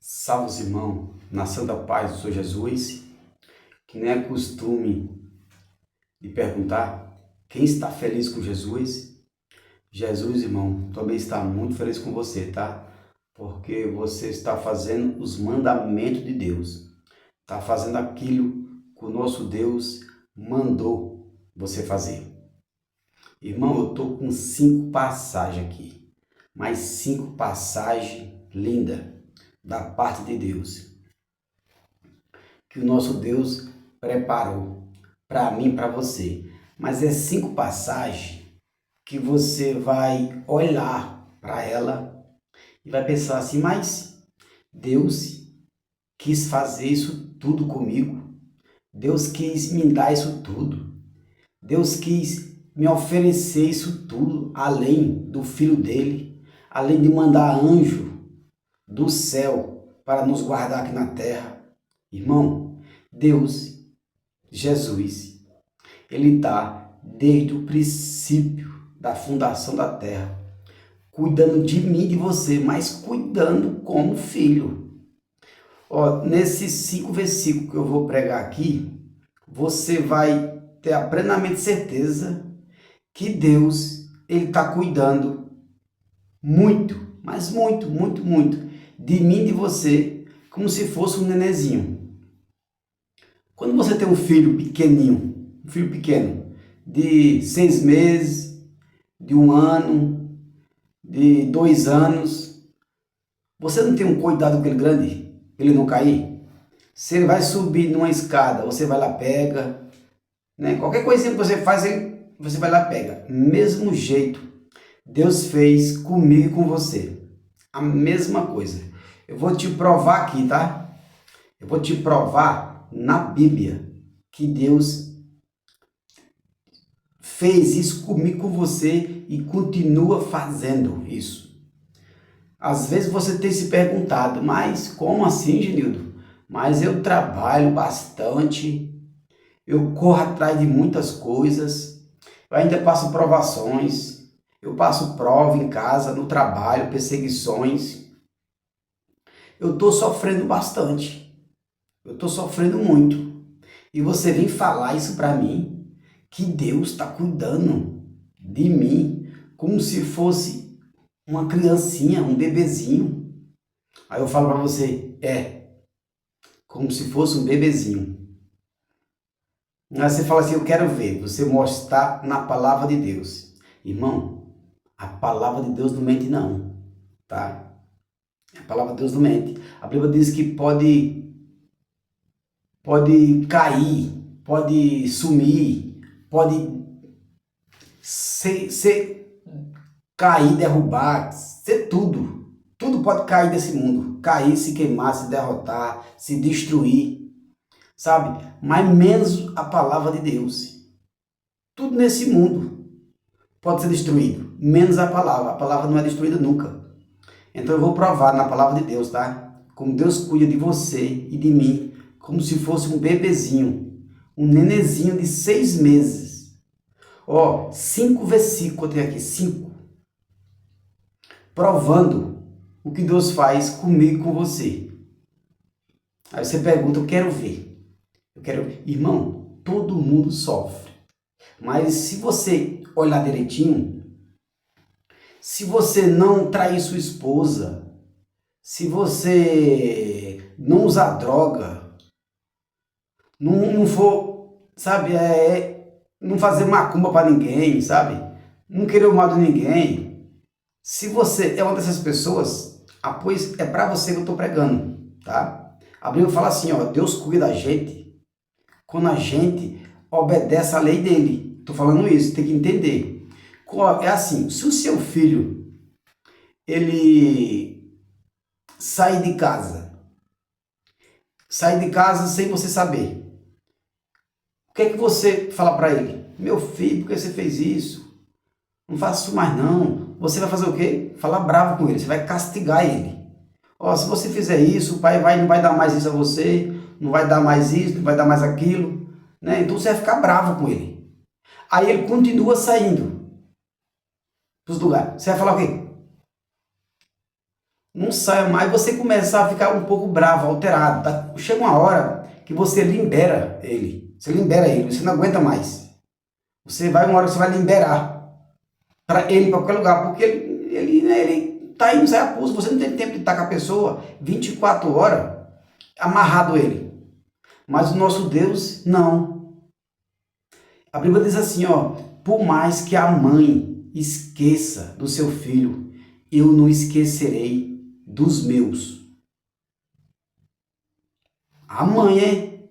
Salve os irmãos, na santa paz do Senhor Jesus, que nem é costume de perguntar quem está feliz com Jesus. Jesus, irmão, também está muito feliz com você, tá? Porque você está fazendo os mandamentos de Deus, está fazendo aquilo que o nosso Deus mandou você fazer. Irmão, eu estou com 5 passagens aqui, mais 5 passagens lindas da parte de Deus, que o nosso Deus preparou para mim e para você. Mas é 5 passagens que você vai olhar para ela e vai pensar assim, mas Deus quis fazer isso tudo comigo. Deus quis me dar isso tudo. Deus quis me oferecer isso tudo, além do Filho dele, além de mandar anjo do céu para nos guardar aqui na terra. Irmão, Deus, Jesus, Ele está desde o princípio da fundação da terra, cuidando de mim e de você, mas cuidando como filho. Ó, nesses 5 versículos que eu vou pregar aqui, você vai ter a plenamente certeza que Deus, Ele está cuidando muito, mas muito, muito, muito, de mim e de você, como se fosse um nenenzinho. Quando você tem um filho pequenininho, um filho pequeno, de 6 meses, de 1 ano, de 2 anos, você não tem um cuidado com ele grande, ele não cair? Se ele vai subir numa escada, você vai lá pega, né? Qualquer coisinha que você faz, você vai lá pega. Mesmo jeito, Deus fez comigo e com você. A mesma coisa. Eu vou te provar aqui, tá? Eu vou te provar na Bíblia que Deus fez isso comigo, com você e continua fazendo isso. Às vezes você tem se perguntado, mas como assim, Genildo? Mas eu trabalho bastante, eu corro atrás de muitas coisas, eu ainda passo provações, eu passo prova em casa, no trabalho, perseguições. Eu estou sofrendo bastante, eu estou sofrendo muito. E você vem falar isso para mim, que Deus está cuidando de mim, como se fosse uma criancinha, um bebezinho. Aí eu falo para você, como se fosse um bebezinho. Aí você fala assim, eu quero ver, você mostrar na palavra de Deus. Irmão, a palavra de Deus não mente não, tá? A palavra de Deus não mente. A Bíblia diz que pode cair, pode sumir, pode cair, derrubar, ser tudo. Tudo pode cair desse mundo. Cair, se queimar, se derrotar, se destruir, sabe? Mas menos a palavra de Deus. Tudo nesse mundo pode ser destruído, menos a palavra. A palavra não é destruída nunca. Então eu vou provar na palavra de Deus, tá? Como Deus cuida de você e de mim, como se fosse um bebezinho, um nenenzinho de 6 meses. Ó, 5 versículos eu tenho aqui, 5. Provando o que Deus faz comigo e com você. Aí você pergunta, eu quero ver. Eu quero ver. Irmão, todo mundo sofre. Mas se você olhar direitinho, se você não trair sua esposa, se você não usar droga, não for, sabe, não fazer macumba para ninguém, sabe? Não querer o mal de ninguém. Se você é uma dessas pessoas, pois é para você que eu estou pregando, tá? A Bíblia fala assim, ó, Deus cuida da gente quando a gente obedece à lei dele. Estou falando isso, tem que entender. É assim, se o seu filho, ele sai de casa sem você saber, o que é que você fala para ele? Meu filho, por que você fez isso? Não faça isso mais não. Você vai fazer o quê? Falar bravo com ele, você vai castigar ele. Ó, se você fizer isso, o pai não vai dar mais isso a você, não vai dar mais isso, não vai dar mais aquilo, né? Então você vai ficar bravo com ele. Aí ele continua saindo para os lugares. Você vai falar o quê? não saia mais, você começa a ficar um pouco bravo, alterado. Chega uma hora que você libera ele. Você libera ele, você não aguenta mais. Você vai uma hora que você vai liberar para ele, para qualquer lugar, porque ele tá indo, sai a pulso, você não tem tempo de estar com a pessoa 24 horas amarrado ele. Mas o nosso Deus, não. A Bíblia diz assim, ó, por mais que a mãe esqueça do seu filho, eu não esquecerei dos meus. A mãe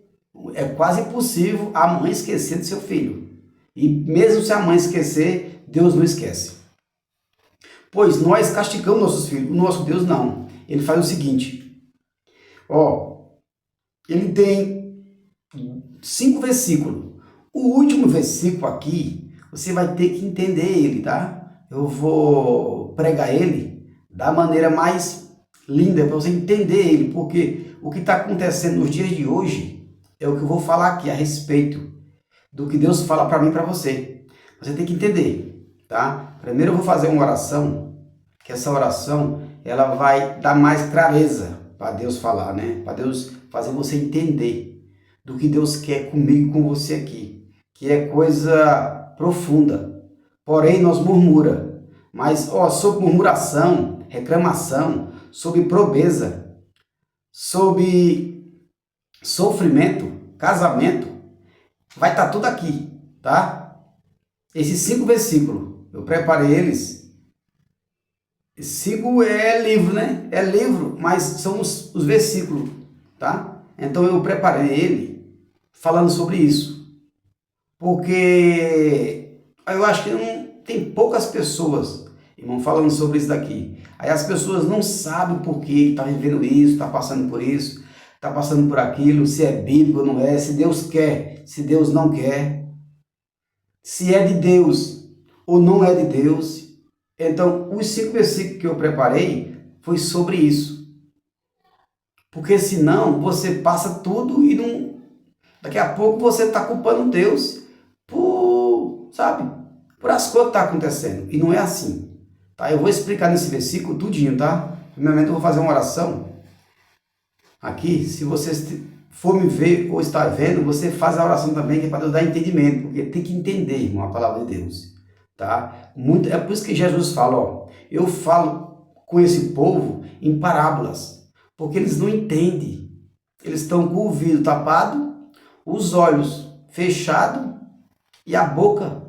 é quase impossível a mãe esquecer do seu filho. E mesmo se a mãe esquecer, Deus não esquece. Pois nós castigamos nossos filhos, o nosso Deus não. Ele faz o seguinte, ó, ele tem 5 versículos. O último versículo aqui, você vai ter que entender ele, tá? Eu vou pregar ele da maneira mais linda para você entender ele, porque o que está acontecendo nos dias de hoje é o que eu vou falar aqui a respeito do que Deus fala para mim e para você. Você tem que entender, tá? Primeiro eu vou fazer uma oração, que essa oração ela vai dar mais clareza para Deus falar, né? Para Deus fazer você entender do que Deus quer comigo e com você aqui, que é coisa profunda. Porém, nós murmura. Mas, ó, sobre murmuração, reclamação, sobre pobreza, sobre sofrimento, casamento, vai estar tudo aqui, tá? Esses 5 versículos, eu preparei eles. 5 é livro, né? É livro, mas são os versículos, tá? Então eu preparei ele falando sobre isso. Porque eu acho que não tem poucas pessoas, irmão, falando sobre isso daqui. Aí as pessoas não sabem por que está vivendo isso, está passando por isso, está passando por aquilo, se é bíblico ou não é, se Deus quer, se Deus não quer, se é de Deus ou não é de Deus. Então, os 5 versículos que eu preparei foi sobre isso. Porque senão você passa tudo e não... Daqui a pouco você está culpando Deus por, sabe, por as coisas que estão acontecendo. E não é assim. Tá? Eu vou explicar nesse versículo tudinho, tá? Primeiramente eu vou fazer uma oração. Aqui, se você for me ver ou estar vendo, você faz a oração também, que é para Deus dar entendimento. Porque tem que entender, irmão, a palavra de Deus. Tá? É por isso que Jesus fala, ó, eu falo com esse povo em parábolas, porque eles não entendem. Eles estão com o ouvido tapado, os olhos fechados e a boca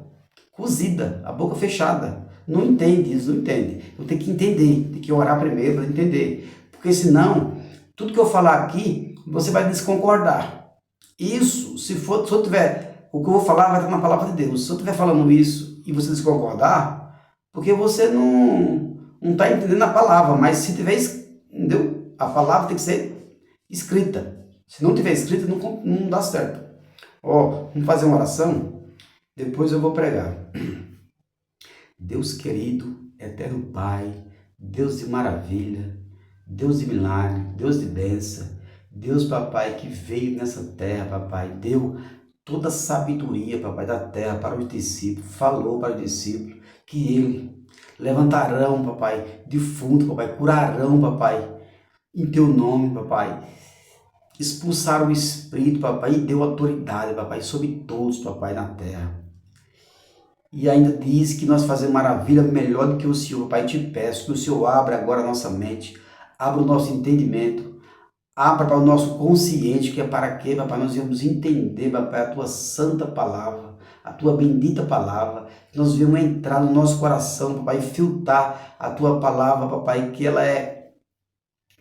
cozida, a boca fechada. Não entende, eles não entendem. Eu tenho que entender, tem que orar primeiro para entender. Porque senão, tudo que eu falar aqui, você vai desconcordar. Isso, se eu tiver, o que eu vou falar vai estar na palavra de Deus. Se eu estiver falando isso e você desconcordar, porque você não está entendendo a palavra, mas se tiver, entendeu? A palavra tem que ser escrita. Se não tiver escrita, não dá certo. Ó, vamos fazer uma oração, depois eu vou pregar. Deus querido, eterno Pai, Deus de maravilha, Deus de milagre, Deus de bênção, Deus, papai, que veio nessa terra, papai, deu toda a sabedoria, papai, da terra para os discípulos, falou para os discípulos que ele levantarão, papai, defunto, papai, curarão, papai, em teu nome, papai, expulsaram o espírito, papai, e deu autoridade, papai, sobre todos, papai, na terra. E ainda diz que nós fazemos maravilha melhor do que o Senhor, papai, te peço que o Senhor abra agora a nossa mente, abra o nosso entendimento, abra para o nosso consciente, que é para quê, papai? Nós vamos entender, papai, a tua santa palavra, a tua bendita palavra, que nós vamos entrar no nosso coração, papai, e filtrar a tua palavra, papai, que ela é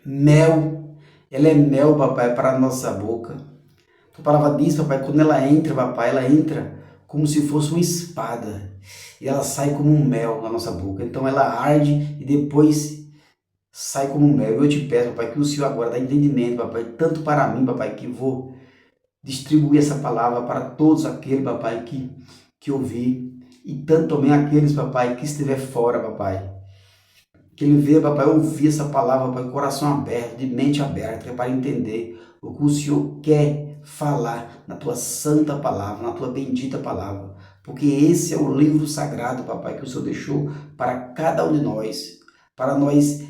mel, papai, para a nossa boca. A tua palavra diz, papai, quando ela entra, papai, ela entra como se fosse uma espada, e ela sai como um mel na nossa boca. Então ela arde e depois sai como um mel. Eu te peço, papai, que o Senhor agora dá entendimento, papai, tanto para mim, papai, que vou distribuir essa palavra para todos aqueles, papai, que ouvir, e tanto também aqueles, papai, que estiver fora, papai, que ele venha, papai, ouvir essa palavra, papai, coração aberto, de mente aberta, que é para entender o que o Senhor quer falar na tua santa palavra, na tua bendita palavra, porque esse é o livro sagrado, papai, que o Senhor deixou para cada um de nós, para nós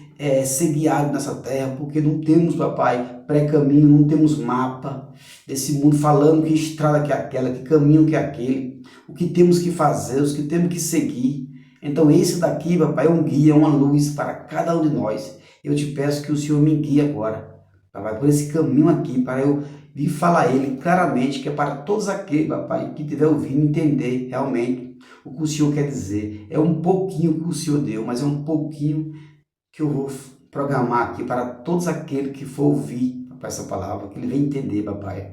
ser guiado nessa terra, porque não temos, papai, pré-caminho, não temos mapa desse mundo falando que estrada que é aquela, que caminho que é aquele, o que temos que fazer, os que temos que seguir. Então esse daqui, papai, é um guia, é uma luz para cada um de nós. Eu te peço que o Senhor me guie agora, papai, por esse caminho aqui, para eu vir falar a Ele claramente, que é para todos aqueles, papai, que estiver ouvindo, entender realmente o que o Senhor quer dizer. É um pouquinho que o Senhor deu, mas é um pouquinho que eu vou programar aqui para todos aqueles que for ouvir, papai, essa palavra, que ele venha entender, papai.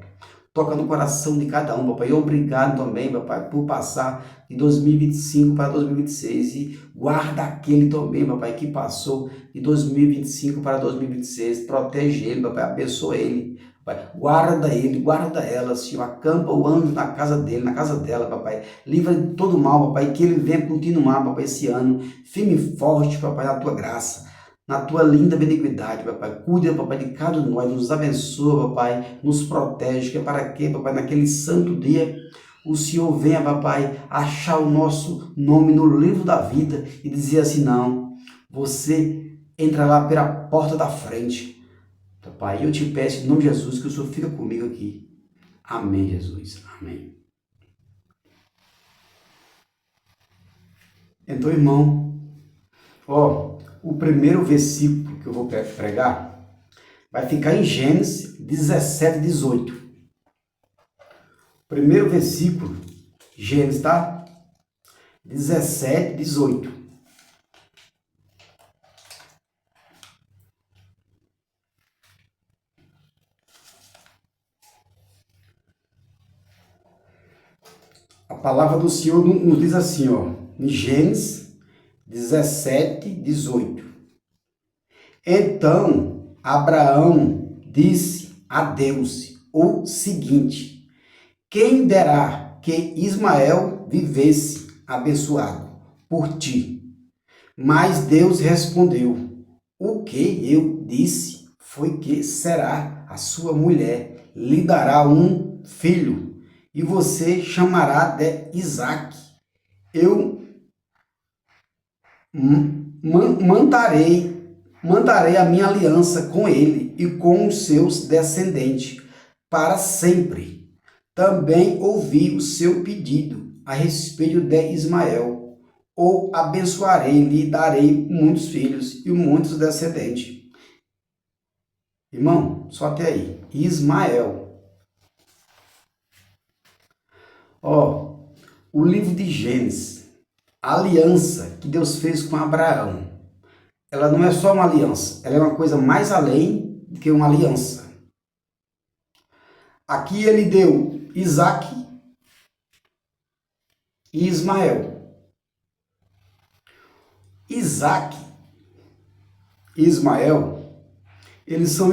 Toca no coração de cada um, papai. E obrigado também, papai, por passar de 2025 para 2026 e guarda aquele também, papai, que passou de 2025 para 2026. Protege ele, papai, abençoa ele. Papai, guarda ele, guarda ela, Senhor, acampa o anjo na casa dele, na casa dela, papai, livra de todo mal, papai, que ele venha continuar, papai, esse ano, firme e forte, papai, na tua graça, na tua linda benignidade, papai, cuida, papai, de cada um de nós, nos abençoa, papai, nos protege, que é para que, papai, naquele santo dia, o Senhor venha, papai, achar o nosso nome no livro da vida e dizer assim, não, você entra lá pela porta da frente. Pai, eu te peço em nome de Jesus que o Senhor fica comigo aqui. Amém, Jesus. Amém. Então, irmão, o primeiro versículo que eu vou pregar vai ficar em Gênesis 17, 18. Primeiro versículo, Gênesis, tá? 17, 18. A palavra do Senhor nos diz assim, em Gênesis 17, 18. Então, Abraão disse a Deus o seguinte: quem dera que Ismael vivesse abençoado por ti. Mas Deus respondeu: o que eu disse foi que será a sua mulher, lhe dará um filho, e você chamará de Isaque. Eu mandarei a minha aliança com ele e com os seus descendentes para sempre. Também ouvi o seu pedido a respeito de Ismael. O abençoarei, lhe darei muitos filhos e muitos descendentes. Irmão, só até aí. Ismael. O livro de Gênesis, a aliança que Deus fez com Abraão, ela não é só uma aliança, ela é uma coisa mais além do que uma aliança. Aqui ele deu Isaque e Ismael. Isaque e Ismael, eles são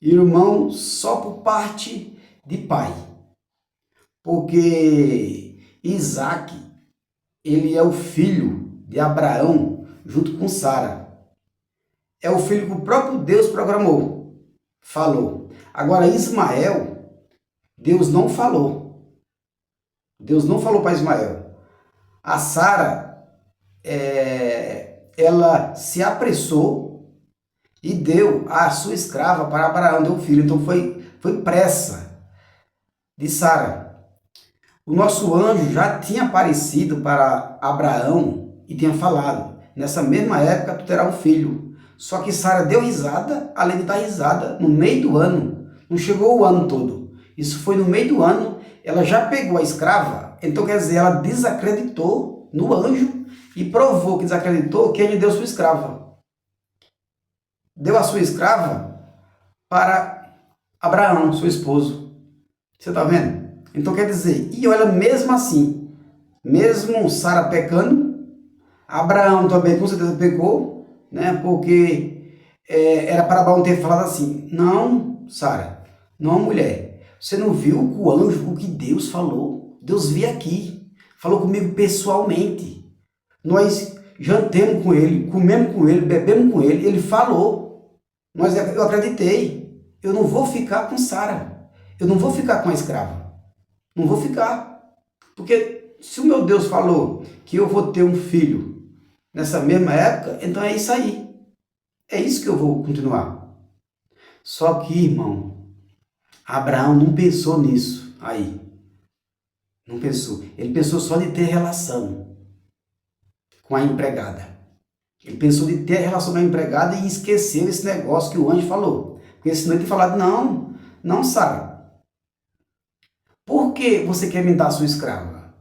irmãos só por parte de pai. Porque Isaque, ele é o filho de Abraão junto com Sara. É o filho que o próprio Deus programou, falou. Agora Ismael, Deus não falou. Deus não falou para Ismael. A Sara, ela se apressou e deu a sua escrava para Abraão, deu o filho. Então foi pressa de Sara. O nosso anjo já tinha aparecido para Abraão e tinha falado: nessa mesma época tu terás um filho. Só que Sara deu risada, além de dar risada, no meio do ano. Não chegou o ano todo. Isso foi no meio do ano. Ela já pegou a escrava. Então, quer dizer, ela desacreditou no anjo e provou que desacreditou que ele deu sua escrava. Deu a sua escrava para Abraão, seu esposo. Você está vendo? Então quer dizer, e olha, mesmo assim, mesmo Sara pecando, Abraão também com certeza pecou, né? Porque era para Abraão ter falado assim: não, Sara, não, mulher, você não viu o anjo, o que Deus falou? Deus veio aqui, falou comigo pessoalmente. Nós jantemos com ele, comemos com ele, bebemos com ele, ele falou. Eu acreditei. Eu não vou ficar com Sara, eu não vou ficar com a escrava. Não vou ficar, porque se o meu Deus falou que eu vou ter um filho nessa mesma época, então é isso aí. É isso que eu vou continuar. Só que, irmão, Abraão não pensou nisso aí. Não pensou. Ele pensou só de ter relação com a empregada. Ele pensou de ter a relação com a empregada e esqueceu esse negócio que o anjo falou. Porque senão ele tinha falado, não, não, Sara. Por que você quer me dar a sua escrava?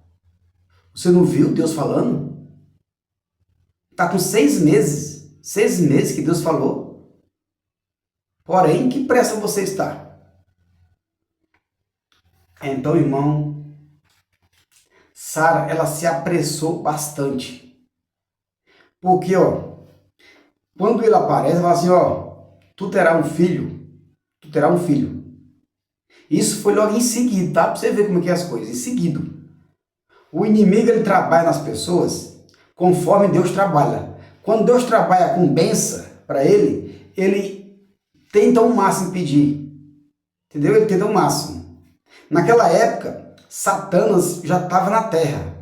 Você não viu Deus falando? Está com 6 meses. 6 meses que Deus falou. Porém, que pressa você está? Então, irmão, Sara, ela se apressou bastante. Porque, quando ele aparece, ela fala assim, tu terás um filho. Tu terás um filho. Isso foi logo em seguida, tá? Pra você ver como é que é as coisas. Em seguida. O inimigo, ele trabalha nas pessoas conforme Deus trabalha. Quando Deus trabalha com bênção para ele tenta o máximo pedir. Entendeu? Ele tenta o máximo. Naquela época, Satanás já estava na terra.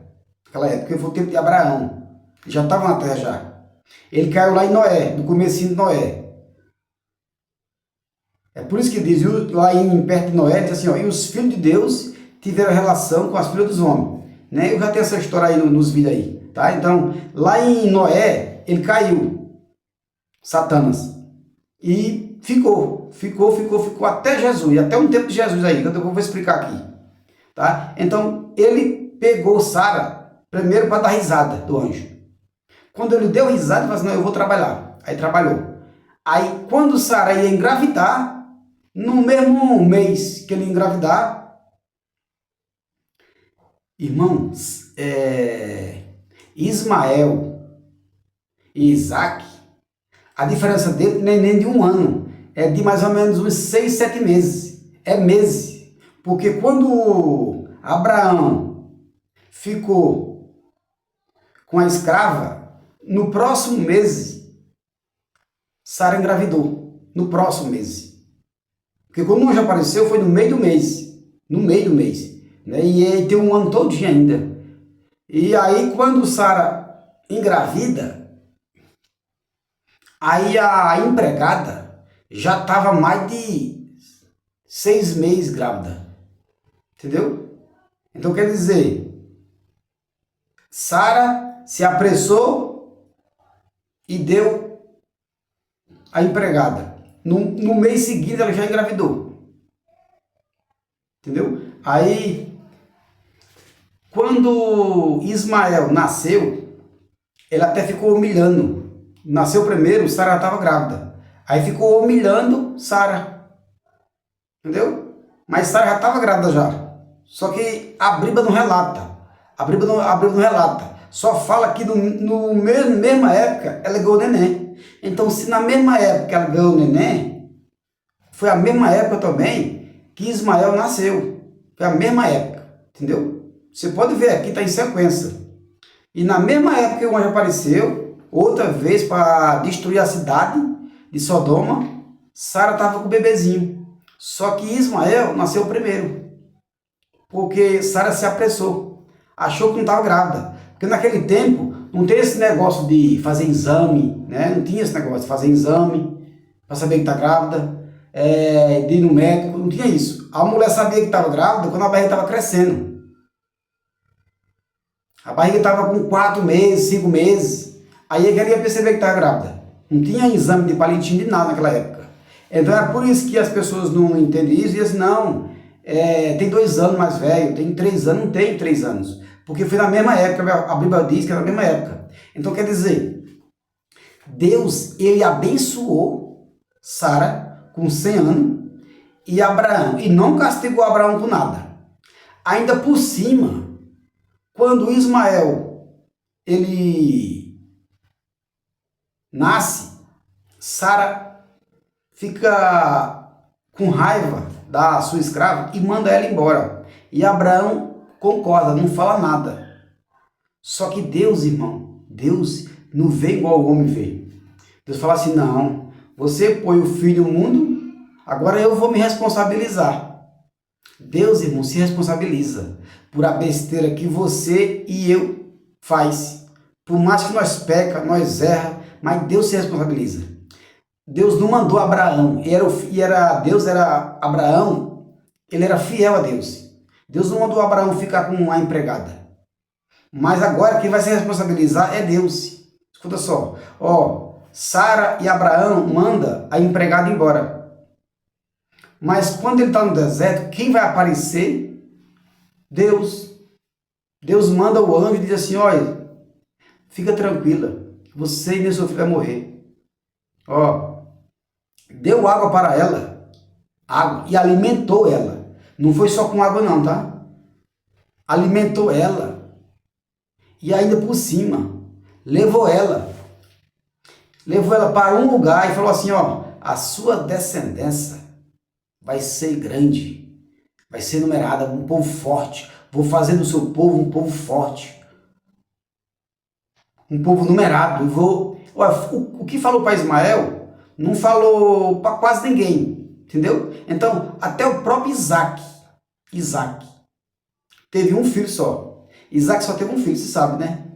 Naquela época, foi o tempo de Abraão. Ele já estava na terra já. Ele caiu lá em Noé, no comecinho de Noé. É por isso que diz, lá perto de Noé, diz assim, e os filhos de Deus tiveram relação com as filhas dos homens. Né? Eu já tenho essa história aí nos vídeos aí. Tá? Então, lá em Noé, ele caiu, Satanás. E ficou até Jesus, até um tempo de Jesus aí, que eu vou explicar aqui. Tá? Então, ele pegou Sara, primeiro para dar risada do anjo. Quando ele deu risada, ele falou assim, não, eu vou trabalhar. Aí trabalhou. Aí, quando Sara ia engravidar, no mesmo mês que ele ia engravidar, irmãos, Ismael e Isaac, a diferença dele não é nem de um ano, é de mais ou menos uns 6, 7 meses. É meses. Porque quando Abraão ficou com a escrava, no próximo mês, Sara engravidou. No próximo mês. Porque quando o anjo apareceu, foi no meio do mês. No meio do mês. Né? E ele tem um ano todinho ainda. E aí, quando Sara engravida, aí a empregada já estava mais de 6 meses grávida. Entendeu? Então, quer dizer, Sara se apressou e deu a empregada. No mês seguinte, ela já engravidou. Entendeu? Aí, quando Ismael nasceu, ele até ficou humilhando. Nasceu primeiro, Sara estava grávida. Aí ficou humilhando Sara. Entendeu? Mas Sara já estava grávida já. Só que a Bíblia não relata. A Bíblia não relata. Só fala que no mesma época ela ganhou o neném. Então, se na mesma época ela ganhou o neném, foi a mesma época também que Ismael nasceu. Foi a mesma época. Entendeu? Você pode ver aqui, está em sequência. E na mesma época que o anjo apareceu, outra vez para destruir a cidade de Sodoma, Sara estava com o bebezinho. Só que Ismael nasceu primeiro. Porque Sara se apressou. Achou que não estava grávida. Porque naquele tempo não tem esse negócio de fazer exame, né? Não tinha esse negócio de fazer exame para saber que está grávida, de ir no médico, não tinha isso. A mulher sabia que estava grávida quando a barriga estava crescendo. A barriga estava com 4 meses, 5 meses. Aí ela ia perceber que estava grávida. Não tinha exame de palitinho de nada naquela época. Então é por isso que as pessoas não entendem isso e dizem, não, tem 2 anos mais velho, tem 3 anos, não tem 3 anos. Porque foi na mesma época, a Bíblia diz que era na mesma época. Então quer dizer, Deus, ele abençoou Sara com 100 anos e Abraão, e não castigou Abraão com nada. Ainda por cima, quando Ismael, ele nasce, Sara fica com raiva da sua escrava e manda ela embora. E Abraão concorda, não fala nada. Só que Deus, irmão, Deus não vê igual o homem vê. Deus fala assim, não, você põe o filho no mundo, agora eu vou me responsabilizar. Deus, irmão, se responsabiliza por a besteira que você e eu faz. Por mais que nós peca, nós erra, mas Deus se responsabiliza. Deus não mandou Abraão, Deus era Abraão, ele era fiel a Deus. Deus não mandou Abraão ficar com a empregada. Mas agora quem vai se responsabilizar é Deus. Escuta só, Sara e Abraão manda a empregada embora. Mas quando ele está no deserto, quem vai aparecer? Deus. Deus manda o anjo e diz assim, olha, fica tranquila, você e meu filho vai morrer. Deu água para ela, água, e alimentou ela. Não foi só com água não, tá? Alimentou ela. E ainda por cima, levou ela para um lugar e falou assim, a sua descendência vai ser grande, vai ser numerada, um povo forte. Vou fazer do seu povo um povo forte, um povo numerado. O que falou para Ismael, não falou para quase ninguém, entendeu? Então, até o próprio Isaac teve um filho só. Isaac só teve um filho, você sabe, né?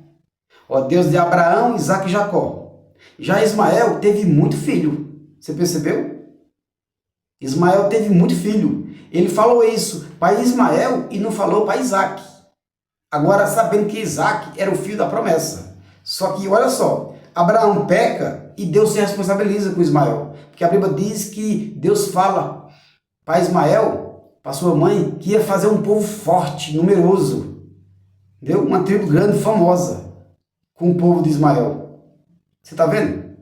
Deus de Abraão, Isaac e Jacó. Já Ismael teve muito filho, você percebeu? Ismael teve muito filho. Ele falou isso para Ismael e não falou para Isaac. Agora, sabendo que Isaac era o filho da promessa. Só que, olha só, Abraão peca e Deus se responsabiliza com Ismael. Porque a Bíblia diz que Deus fala para Ismael, para sua mãe, que ia fazer um povo forte, numeroso. Entendeu? Uma tribo grande, famosa, com o povo de Ismael. Você está vendo?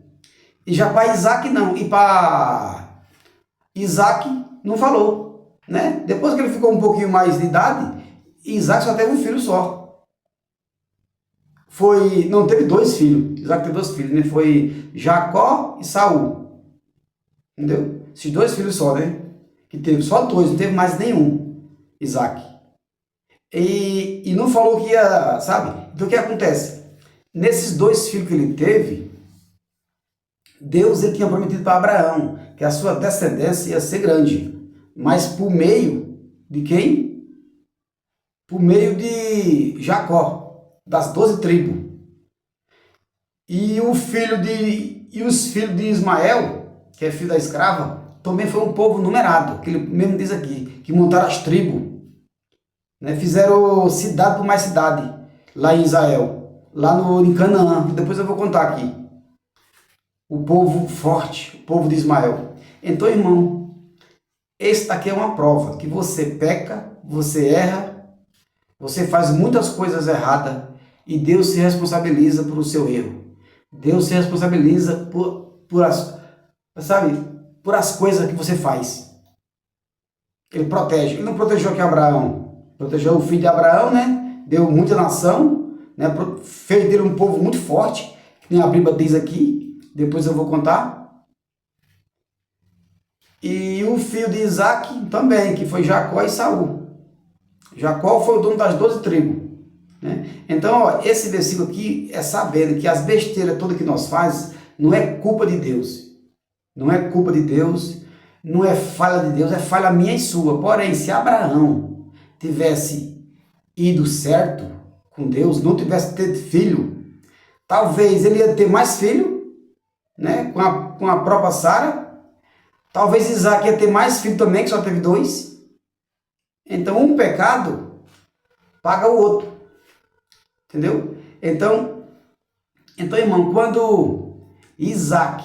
E já para Isaac não. E para Isaac não falou. Né? Depois que ele ficou um pouquinho mais de idade, Isaac só teve um filho só. Não teve dois filhos. Isaac teve dois filhos, né? Foi Jacó e Saul. Entendeu? Esses dois filhos só, né? Que teve só dois, não teve mais nenhum. Isaac. E não falou que ia, sabe? Então o que acontece? Nesses dois filhos que ele teve, Deus ele tinha prometido para Abraão que a sua descendência ia ser grande. Mas por meio de quem? Por meio de Jacó, das 12 tribos. E os filhos de Ismael, que é filho da escrava, também foi um povo numerado, que ele mesmo diz aqui, que montaram as tribos, né? Fizeram cidade por mais cidade, lá em Israel, lá em Canaã, que depois eu vou contar aqui. O povo forte, o povo de Ismael. Então, irmão, esse aqui é uma prova que você peca, você erra, você faz muitas coisas erradas e Deus se responsabiliza por o seu erro. Deus se responsabiliza por as coisas que você faz. Ele protege. Ele não protegeu aqui Abraão, protegeu o filho de Abraão, né? Deu muita nação, né? Fez dele um povo muito forte, que nem a Bíblia diz aqui, depois eu vou contar. E o filho de Isaac também, que foi Jacó e Saul. Jacó foi o dono das 12 tribos. Né? Então, esse versículo aqui é sabendo que as besteiras todas que nós fazemos não é culpa de Deus. Não é culpa de Deus, não é falha de Deus, é falha minha e sua. Porém, se Abraão tivesse ido certo com Deus, não tivesse tido filho, talvez ele ia ter mais filho, né? com a própria Sara. Talvez Isaac ia ter mais filho também, que só teve 2. Então, um pecado paga o outro. Entendeu? Então, irmão, quando Isaac,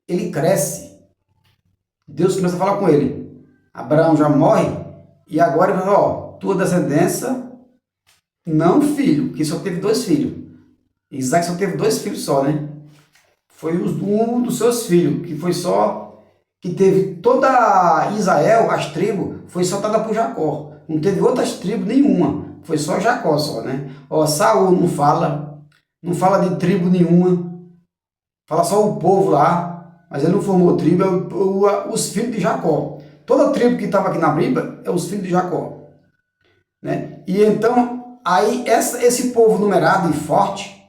ele cresce, Deus começa a falar com ele. Abraão já morre, e agora ele fala, tua descendência, não filho, que só teve 2 filhos. Isaac só teve 2 filhos só, né? Foi um dos seus filhos, que foi só... que teve toda Israel, as tribos, foi só dada por Jacó. Não teve outras tribos nenhuma. Foi só Jacó só, né? Saul não fala de tribo nenhuma. Fala só o povo lá, mas ele não formou tribo, os filhos de Jacó. Toda a tribo que estava aqui na Bíblia é os filhos de Jacó. Né? E então, aí esse povo numerado e forte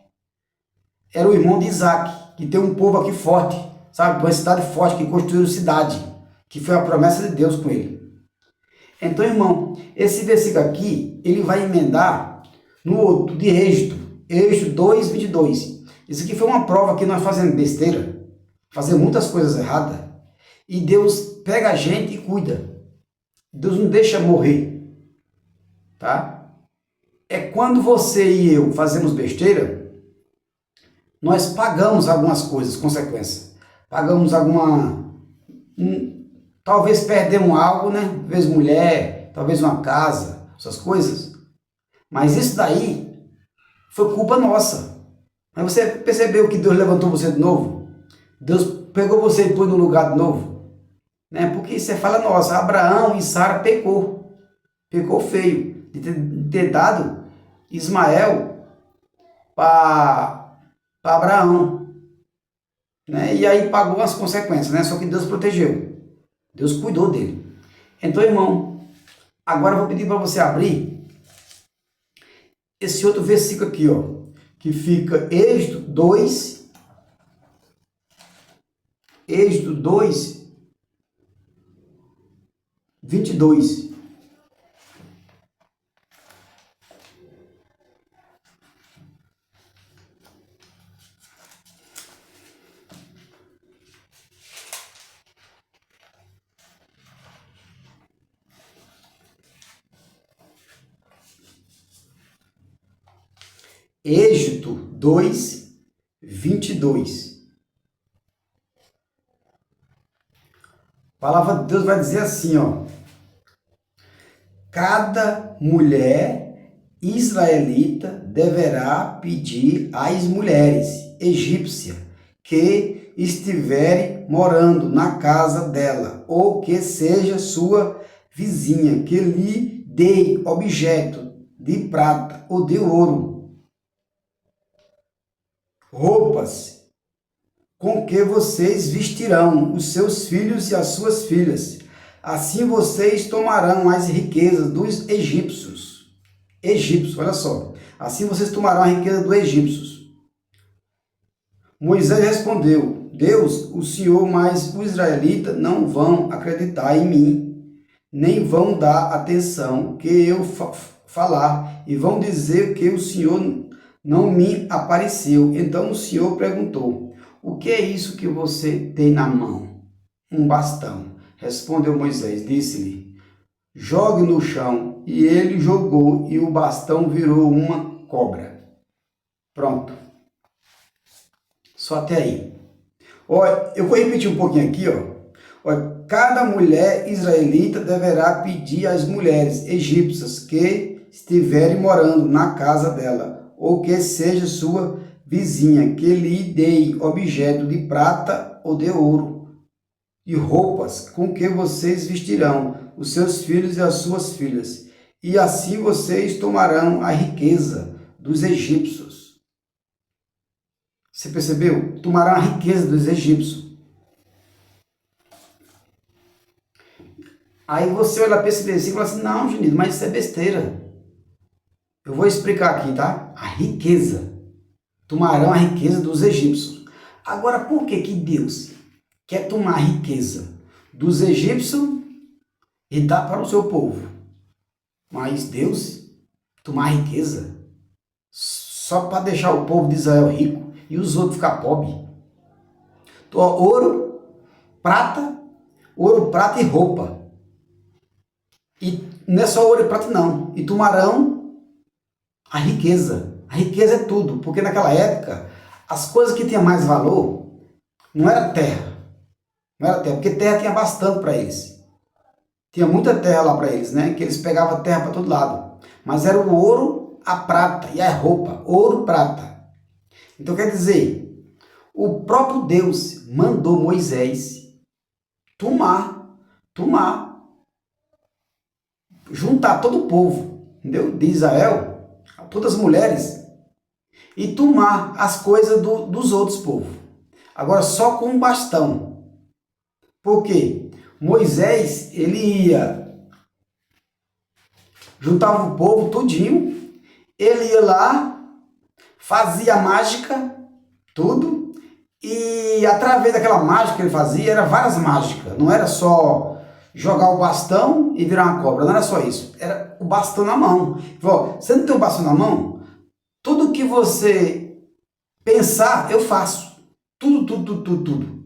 era o irmão de Isaac, que tem um povo aqui forte. Sabe, uma cidade forte, que construiu cidade, que foi a promessa de Deus com ele. Então, irmão, esse versículo aqui, ele vai emendar no outro, de Êxodo 2:22. Isso aqui foi uma prova que nós fazemos besteira. fazer muitas coisas erradas, e Deus pega a gente e cuida. Deus não deixa morrer, tá? É quando você e eu fazemos besteira, nós pagamos algumas coisas, consequências. Pagamos talvez perdemos algo, né? Talvez mulher, talvez uma casa, essas coisas. Mas isso daí foi culpa nossa. Mas você percebeu que Deus levantou você de novo? Deus pegou você e pôs no lugar de novo? Né? Porque você fala, nossa, Abraão e Sara pecou. Pecou feio. De ter dado Ismael para Abraão. Né? E aí pagou as consequências, né? Só que Deus protegeu. Deus cuidou dele. Então, irmão, agora eu vou pedir para você abrir esse outro versículo aqui, ó, que fica Êxodo 2, 22. Êxodo 2, 22. A palavra de Deus vai dizer assim, ó. Cada mulher israelita deverá pedir às mulheres egípcias que estiverem morando na casa dela, ou que seja sua vizinha, que lhe dê objeto de prata ou de ouro, roupas com que vocês vestirão os seus filhos e as suas filhas. Assim vocês tomarão as riquezas dos egípcios. Olha só. Assim vocês tomarão a riqueza dos egípcios. Moisés respondeu: Deus, o Senhor, mas os israelitas não vão acreditar em mim, nem vão dar atenção que eu falar, e vão dizer que o Senhor não me apareceu. Então o Senhor perguntou: o que é isso que você tem na mão? Um bastão. Respondeu Moisés, disse-lhe: jogue no chão. E ele jogou, e o bastão virou uma cobra. Pronto. Só até aí. Olha, eu vou repetir um pouquinho aqui, ó. Olha, cada mulher israelita deverá pedir às mulheres egípcias que estiverem morando na casa dela, ou que seja sua vizinha, que lhe dê objeto de prata ou de ouro, e roupas com que vocês vestirão os seus filhos e as suas filhas, e assim vocês tomarão a riqueza dos egípcios. Você percebeu? Tomarão a riqueza dos egípcios. Aí você olha para esse versículo e fala assim, não, Junito, mas isso é besteira. Eu vou explicar aqui, tá? A riqueza. Tomarão a riqueza dos egípcios. Agora, por que Deus quer tomar a riqueza dos egípcios e dar para o seu povo? Mas Deus tomar a riqueza só para deixar o povo de Israel rico e os outros ficar pobres. Então, ouro, prata e roupa. E não é só ouro e prata não. E tomarão a riqueza. A riqueza é tudo, porque naquela época as coisas que tinham mais valor não era terra. Não era terra, porque terra tinha bastante para eles. Tinha muita terra lá para eles, né? Que eles pegavam terra para todo lado. Mas era o ouro, a prata e a roupa. Ouro, prata. Então quer dizer, o próprio Deus mandou Moisés juntar todo o povo, entendeu? De Israel, todas as mulheres, e tomar as coisas dos outros povos. Agora só com um bastão. Por quê? Moisés, ele ia, juntava o povo tudinho, ele ia lá, fazia mágica, tudo, e através daquela mágica que ele fazia, era várias mágicas, não era só jogar o bastão e virar uma cobra, não era só isso, era o bastão na mão. Falou, você não tem o bastão na mão? Tudo que você pensar, eu faço. Tudo.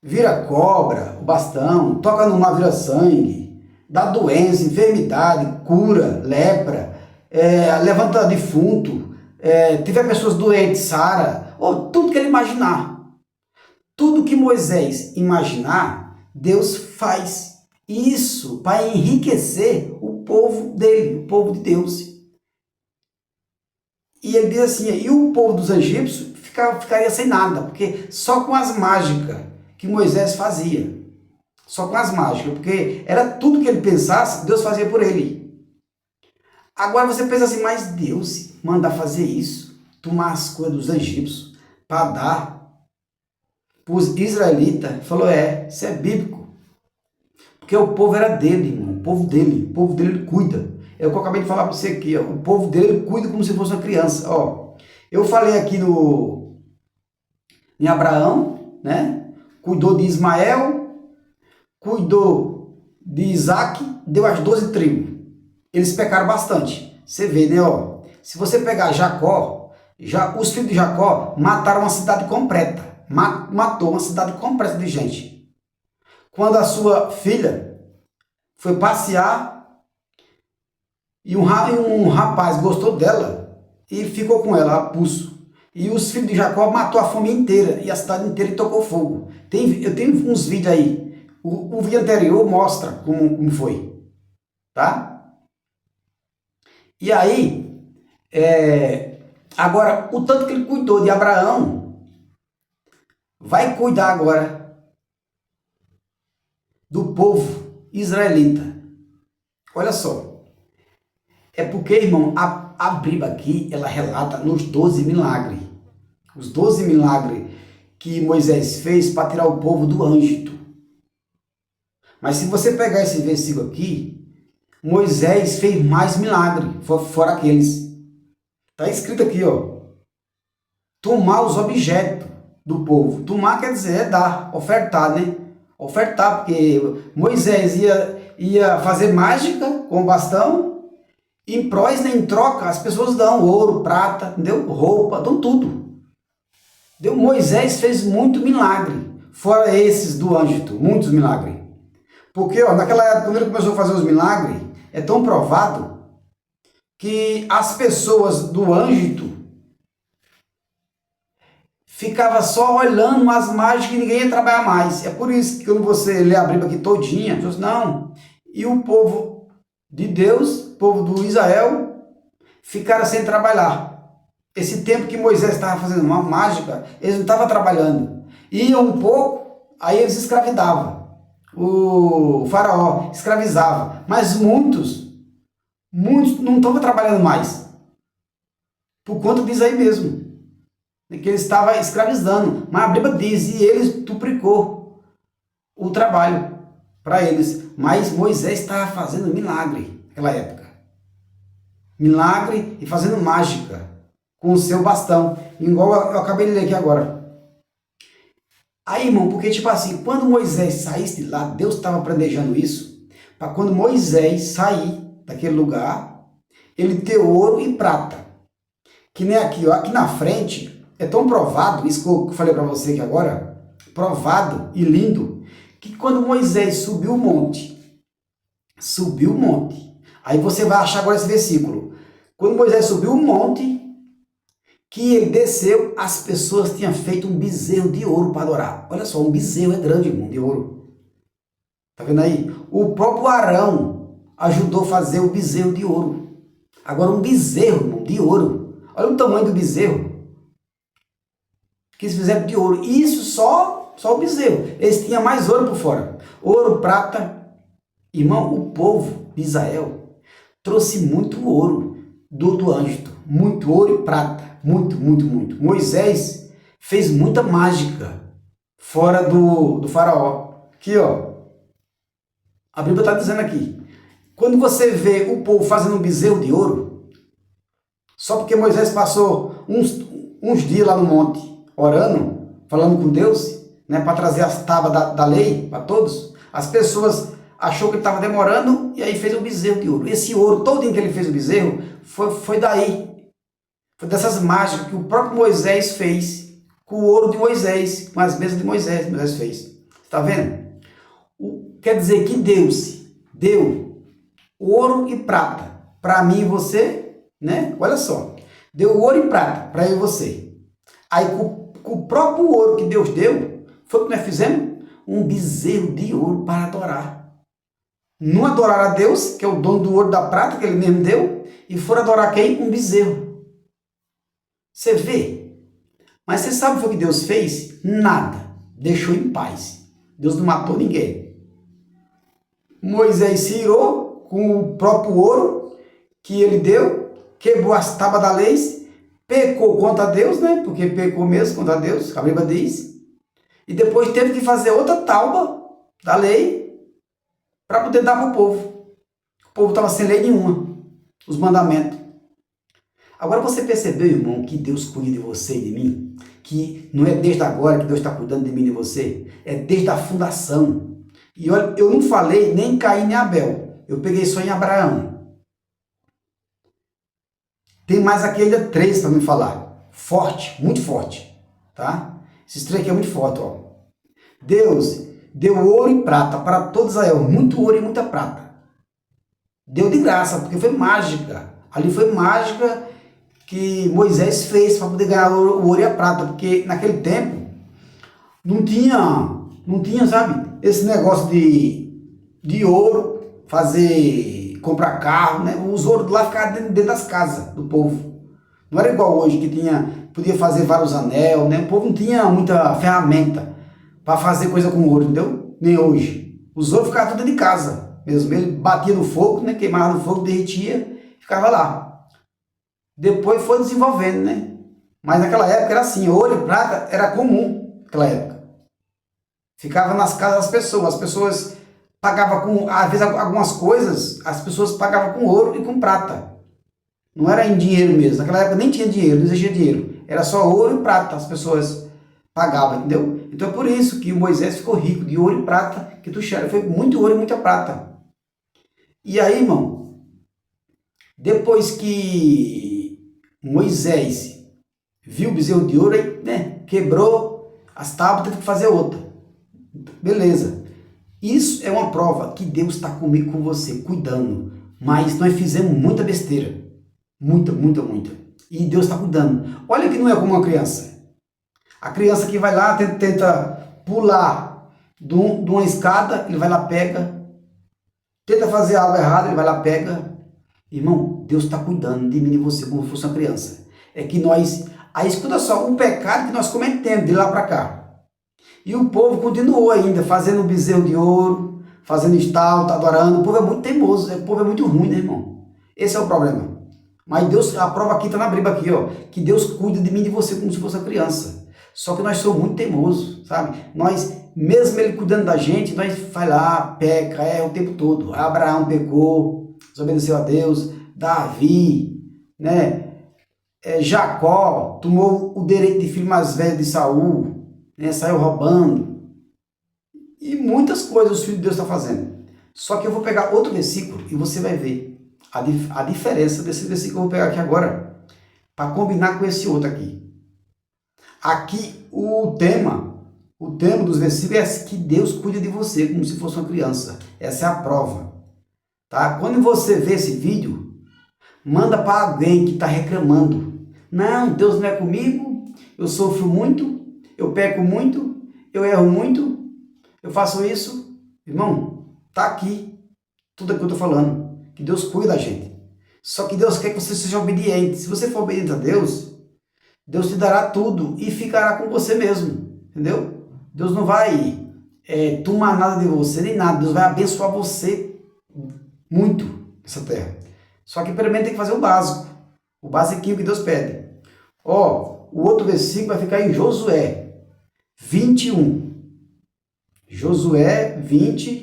vira cobra, o bastão, toca no mar, vira sangue, dá doença, enfermidade, cura, lepra, levanta defunto, tiver pessoas doentes, sara, ou tudo que ele imaginar. Tudo que Moisés imaginar, Deus faz. Isso para enriquecer o povo dele, o povo de Deus. E ele diz assim, e o povo dos egípcios ficaria sem nada, porque só com as mágicas que Moisés fazia. Só com as mágicas, porque era tudo que ele pensasse, Deus fazia por ele. Agora você pensa assim, mas Deus manda fazer isso, tomar as coisas dos egípcios, para dar para os israelitas, falou, isso é bíblico. Porque o povo era dele, irmão, o povo dele ele cuida. É o que eu acabei de falar para você aqui, ó, o povo dele ele cuida como se fosse uma criança. Ó, eu falei aqui em Abraão, né? Cuidou de Ismael, cuidou de Isaac, deu as 12 tribos. Eles pecaram bastante. Você vê, né? Ó, se você pegar Jacó, os filhos de Jacó mataram uma cidade completa. Matou uma cidade completa de gente. Quando a sua filha foi passear e um rapaz gostou dela e ficou com ela a pulso. E os filhos de Jacó matou a família inteira e a cidade inteira e tocou fogo. Eu tenho uns vídeos aí. O vídeo anterior mostra como foi. Tá? E aí, agora, o tanto que ele cuidou de Abraão, vai cuidar agora do povo israelita. Olha só. É porque, irmão, a Bíblia aqui, ela relata nos 12 milagres. Os 12 milagres que Moisés fez para tirar o povo do Egito. Mas se você pegar esse versículo aqui, Moisés fez mais milagres, fora aqueles. Está escrito aqui, ó. Tomar os objetos do povo. Tomar quer dizer dar, ofertar, né? Ofertar, porque Moisés ia fazer mágica com o bastão, em prós, né, em troca, as pessoas dão ouro, prata, entendeu? Roupa, dão tudo. Entendeu? Moisés fez muito milagre, fora esses do Egito, muitos milagres. Porque ó, naquela época, quando ele começou a fazer os milagres, é tão provado que as pessoas do Egito ficava só olhando as mágicas e ninguém ia trabalhar mais. É por isso que quando você lê a Bíblia aqui todinha, você diz, não, e o povo de Deus, o povo do Israel, ficaram sem trabalhar. Esse tempo que Moisés estava fazendo uma mágica, eles não estavam trabalhando. Iam um pouco, aí eles escravidavam. O faraó escravizava. Mas muitos não estavam trabalhando mais. Por conta disso aí mesmo. Que ele estava escravizando, mas a Bíblia diz, e ele duplicou o trabalho para eles, mas Moisés estava fazendo milagre naquela época, milagre e fazendo mágica com o seu bastão, igual eu acabei de ler aqui agora. Aí, irmão, porque tipo assim, quando Moisés saísse de lá, Deus estava planejando isso, para quando Moisés sair daquele lugar, ele ter ouro e prata, que nem aqui, ó, aqui na frente. É tão provado, isso que eu falei para você aqui agora, provado e lindo, que quando Moisés subiu o monte, aí você vai achar agora esse versículo, quando Moisés subiu o monte, que ele desceu, as pessoas tinham feito um bezerro de ouro para adorar. Olha só, um bezerro é grande, irmão, de ouro. Tá vendo aí? O próprio Arão ajudou a fazer o bezerro de ouro. Agora um bezerro, irmão, de ouro. Olha o tamanho do bezerro. Que eles fizeram de ouro. E isso só o bezerro. Eles tinham mais ouro por fora. Ouro, prata. Irmão, o povo de Israel trouxe muito ouro do Egito. Muito ouro e prata. Muito, muito, muito. Moisés fez muita mágica fora do faraó. Aqui, ó. A Bíblia está dizendo aqui. Quando você vê o povo fazendo um bezerro de ouro, só porque Moisés passou uns dias lá no monte, orando, falando com Deus, né, para trazer as tábuas da lei para todos, as pessoas achou que estava demorando e aí fez um bezerro de ouro. Esse ouro, todo que ele fez o bezerro, foi daí. Foi dessas mágicas que o próprio Moisés fez, com o ouro de Moisés, com as mesas de Moisés fez. Tá vendo? Quer dizer que Deus deu ouro e prata para mim e você, né? Olha só. Deu ouro e prata para eu e você. Aí com o próprio ouro que Deus deu, foi o que nós fizemos? Um bezerro de ouro para adorar. Não adorar a Deus, que é o dono do ouro e da prata, que ele mesmo deu, e for adorar quem? Um bezerro. Você vê? Mas você sabe o que Deus fez? Nada. Deixou em paz. Deus não matou ninguém. Moisés se irou com o próprio ouro que ele deu, quebrou as tábuas da lei, pecou contra Deus, né? Porque pecou mesmo contra Deus, a Bíblia diz. E depois teve que fazer outra tábua da lei para poder dar para o povo. O povo estava sem lei nenhuma, os mandamentos. Agora você percebeu, irmão, que Deus cuida de você e de mim? Que não é desde agora que Deus está cuidando de mim e de você, é desde a fundação. E olha, eu não falei nem em Caim nem Abel, eu peguei só em Abraão. Tem mais aqui ainda 3 para me falar. Forte, muito forte, tá? Esses 3 aqui é muito forte, ó. Deus deu ouro e prata para todo Israel, muito ouro e muita prata. Deu de graça, porque foi mágica. Ali foi mágica que Moisés fez para poder ganhar o ouro e a prata, porque naquele tempo não tinha, sabe, esse negócio de ouro, comprar carro, né? Os ouros lá ficavam dentro das casas do povo. Não era igual hoje que podia fazer vários anel, né? O povo não tinha muita ferramenta para fazer coisa com ouro, entendeu? Nem hoje. Os ouros ficavam tudo dentro de casa mesmo. Ele batia no fogo, né? Queimava no fogo, derretia, ficava lá. Depois foi desenvolvendo, né? Mas naquela época era assim, ouro e prata era comum naquela época. Ficava nas casas das pessoas. As pessoas pagavam às vezes algumas coisas, as pessoas pagavam com ouro e com prata. Não era em dinheiro mesmo. Naquela época nem tinha dinheiro, não existia dinheiro. Era só ouro e prata, as pessoas pagavam, entendeu? Então é por isso que Moisés ficou rico de ouro e prata, que Tuxera foi muito ouro e muita prata. E aí, irmão, depois que Moisés viu o bezerro de ouro, aí, né, quebrou as tábuas, teve que fazer outra. Beleza. Isso é uma prova que Deus está comigo, com você, cuidando. Mas nós fizemos muita besteira. Muita. E Deus está cuidando. Olha que não é como uma criança. A criança que vai lá, tenta pular de uma escada, ele vai lá, pega. Tenta fazer algo errado, ele vai lá, pega. Irmão, Deus está cuidando de mim e de você como se fosse uma criança. É que nós... Aí escuta só, um pecado que nós cometemos de lá para cá. E o povo continuou ainda, fazendo bezerro de ouro, fazendo estátua, adorando. O povo é muito teimoso, o povo é muito ruim, né, irmão? Esse é o problema. Mas Deus, a prova aqui está na Bíblia aqui, ó, que Deus cuida de mim e de você como se fosse uma criança. Só que nós somos muito teimosos, sabe? Nós, mesmo Ele cuidando da gente, nós vai lá, peca, o tempo todo. Abraão pecou, desobedeceu a Deus. Davi, né? Jacó tomou o direito de filho mais velho de Saul, né? Saiu roubando. E muitas coisas os filhos de Deus estão fazendo. Só que eu vou pegar outro versículo e você vai ver a diferença desse versículo que eu vou pegar aqui agora, para combinar com esse outro aqui. Aqui o tema dos versículos é que Deus cuida de você como se fosse uma criança. Essa é a prova. Tá? Quando você vê esse vídeo, manda para alguém que está reclamando. Não, Deus não é comigo, eu sofro muito, eu peco muito, eu erro muito, eu faço isso. Irmão, tá aqui tudo aquilo que eu estou falando. Que Deus cuida da gente. Só que Deus quer que você seja obediente. Se você for obediente a Deus, Deus te dará tudo e ficará com você mesmo. Entendeu? Deus não vai tomar nada de você, nem nada. Deus vai abençoar você muito nessa terra. Só que primeiro tem que fazer o básico. O basiquinho que Deus pede. Ó, o outro versículo vai ficar em Josué 21. Josué 21.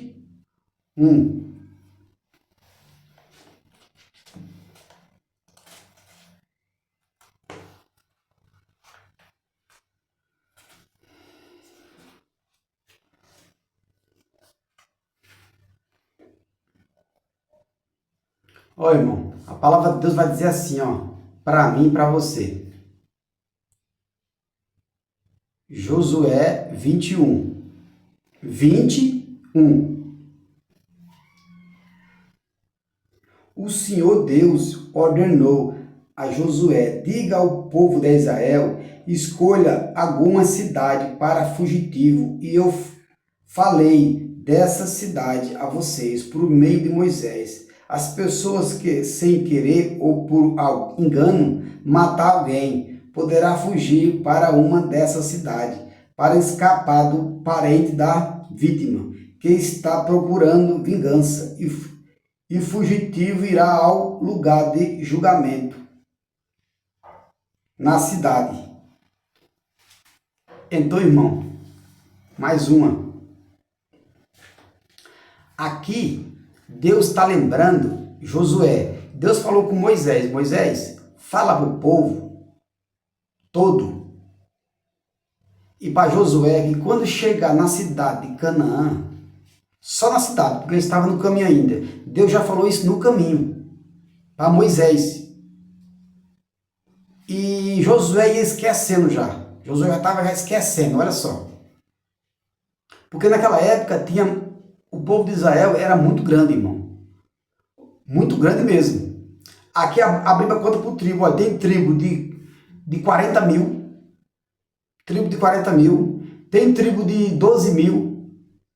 Ó, irmão, a palavra de Deus vai dizer assim, ó, para mim e para você. Josué 21. 21. O Senhor Deus ordenou a Josué: diga ao povo de Israel, escolha alguma cidade para fugitivo, e eu falei dessa cidade a vocês por meio de Moisés. As pessoas que, sem querer ou por engano, matar alguém, poderá fugir para uma dessas cidades, para escapar do parente da vítima, que está procurando vingança, e fugitivo irá ao lugar de julgamento na cidade. Então, irmão, mais uma. Aqui, Deus está lembrando Josué. Deus falou com Moisés: Moisés, fala para o povo todo e para Josué que quando chegar na cidade de Canaã, só na cidade, porque ele estava no caminho ainda, Deus já falou isso no caminho para Moisés. E Josué ia esquecendo já. Josué já estava esquecendo, olha só. Porque naquela época o povo de Israel era muito grande, irmão. Muito grande mesmo. Aqui a Bíblia conta por tribo. Ó, tem tribo de 40 mil. Tribo de 40 mil. Tem tribo de 12 mil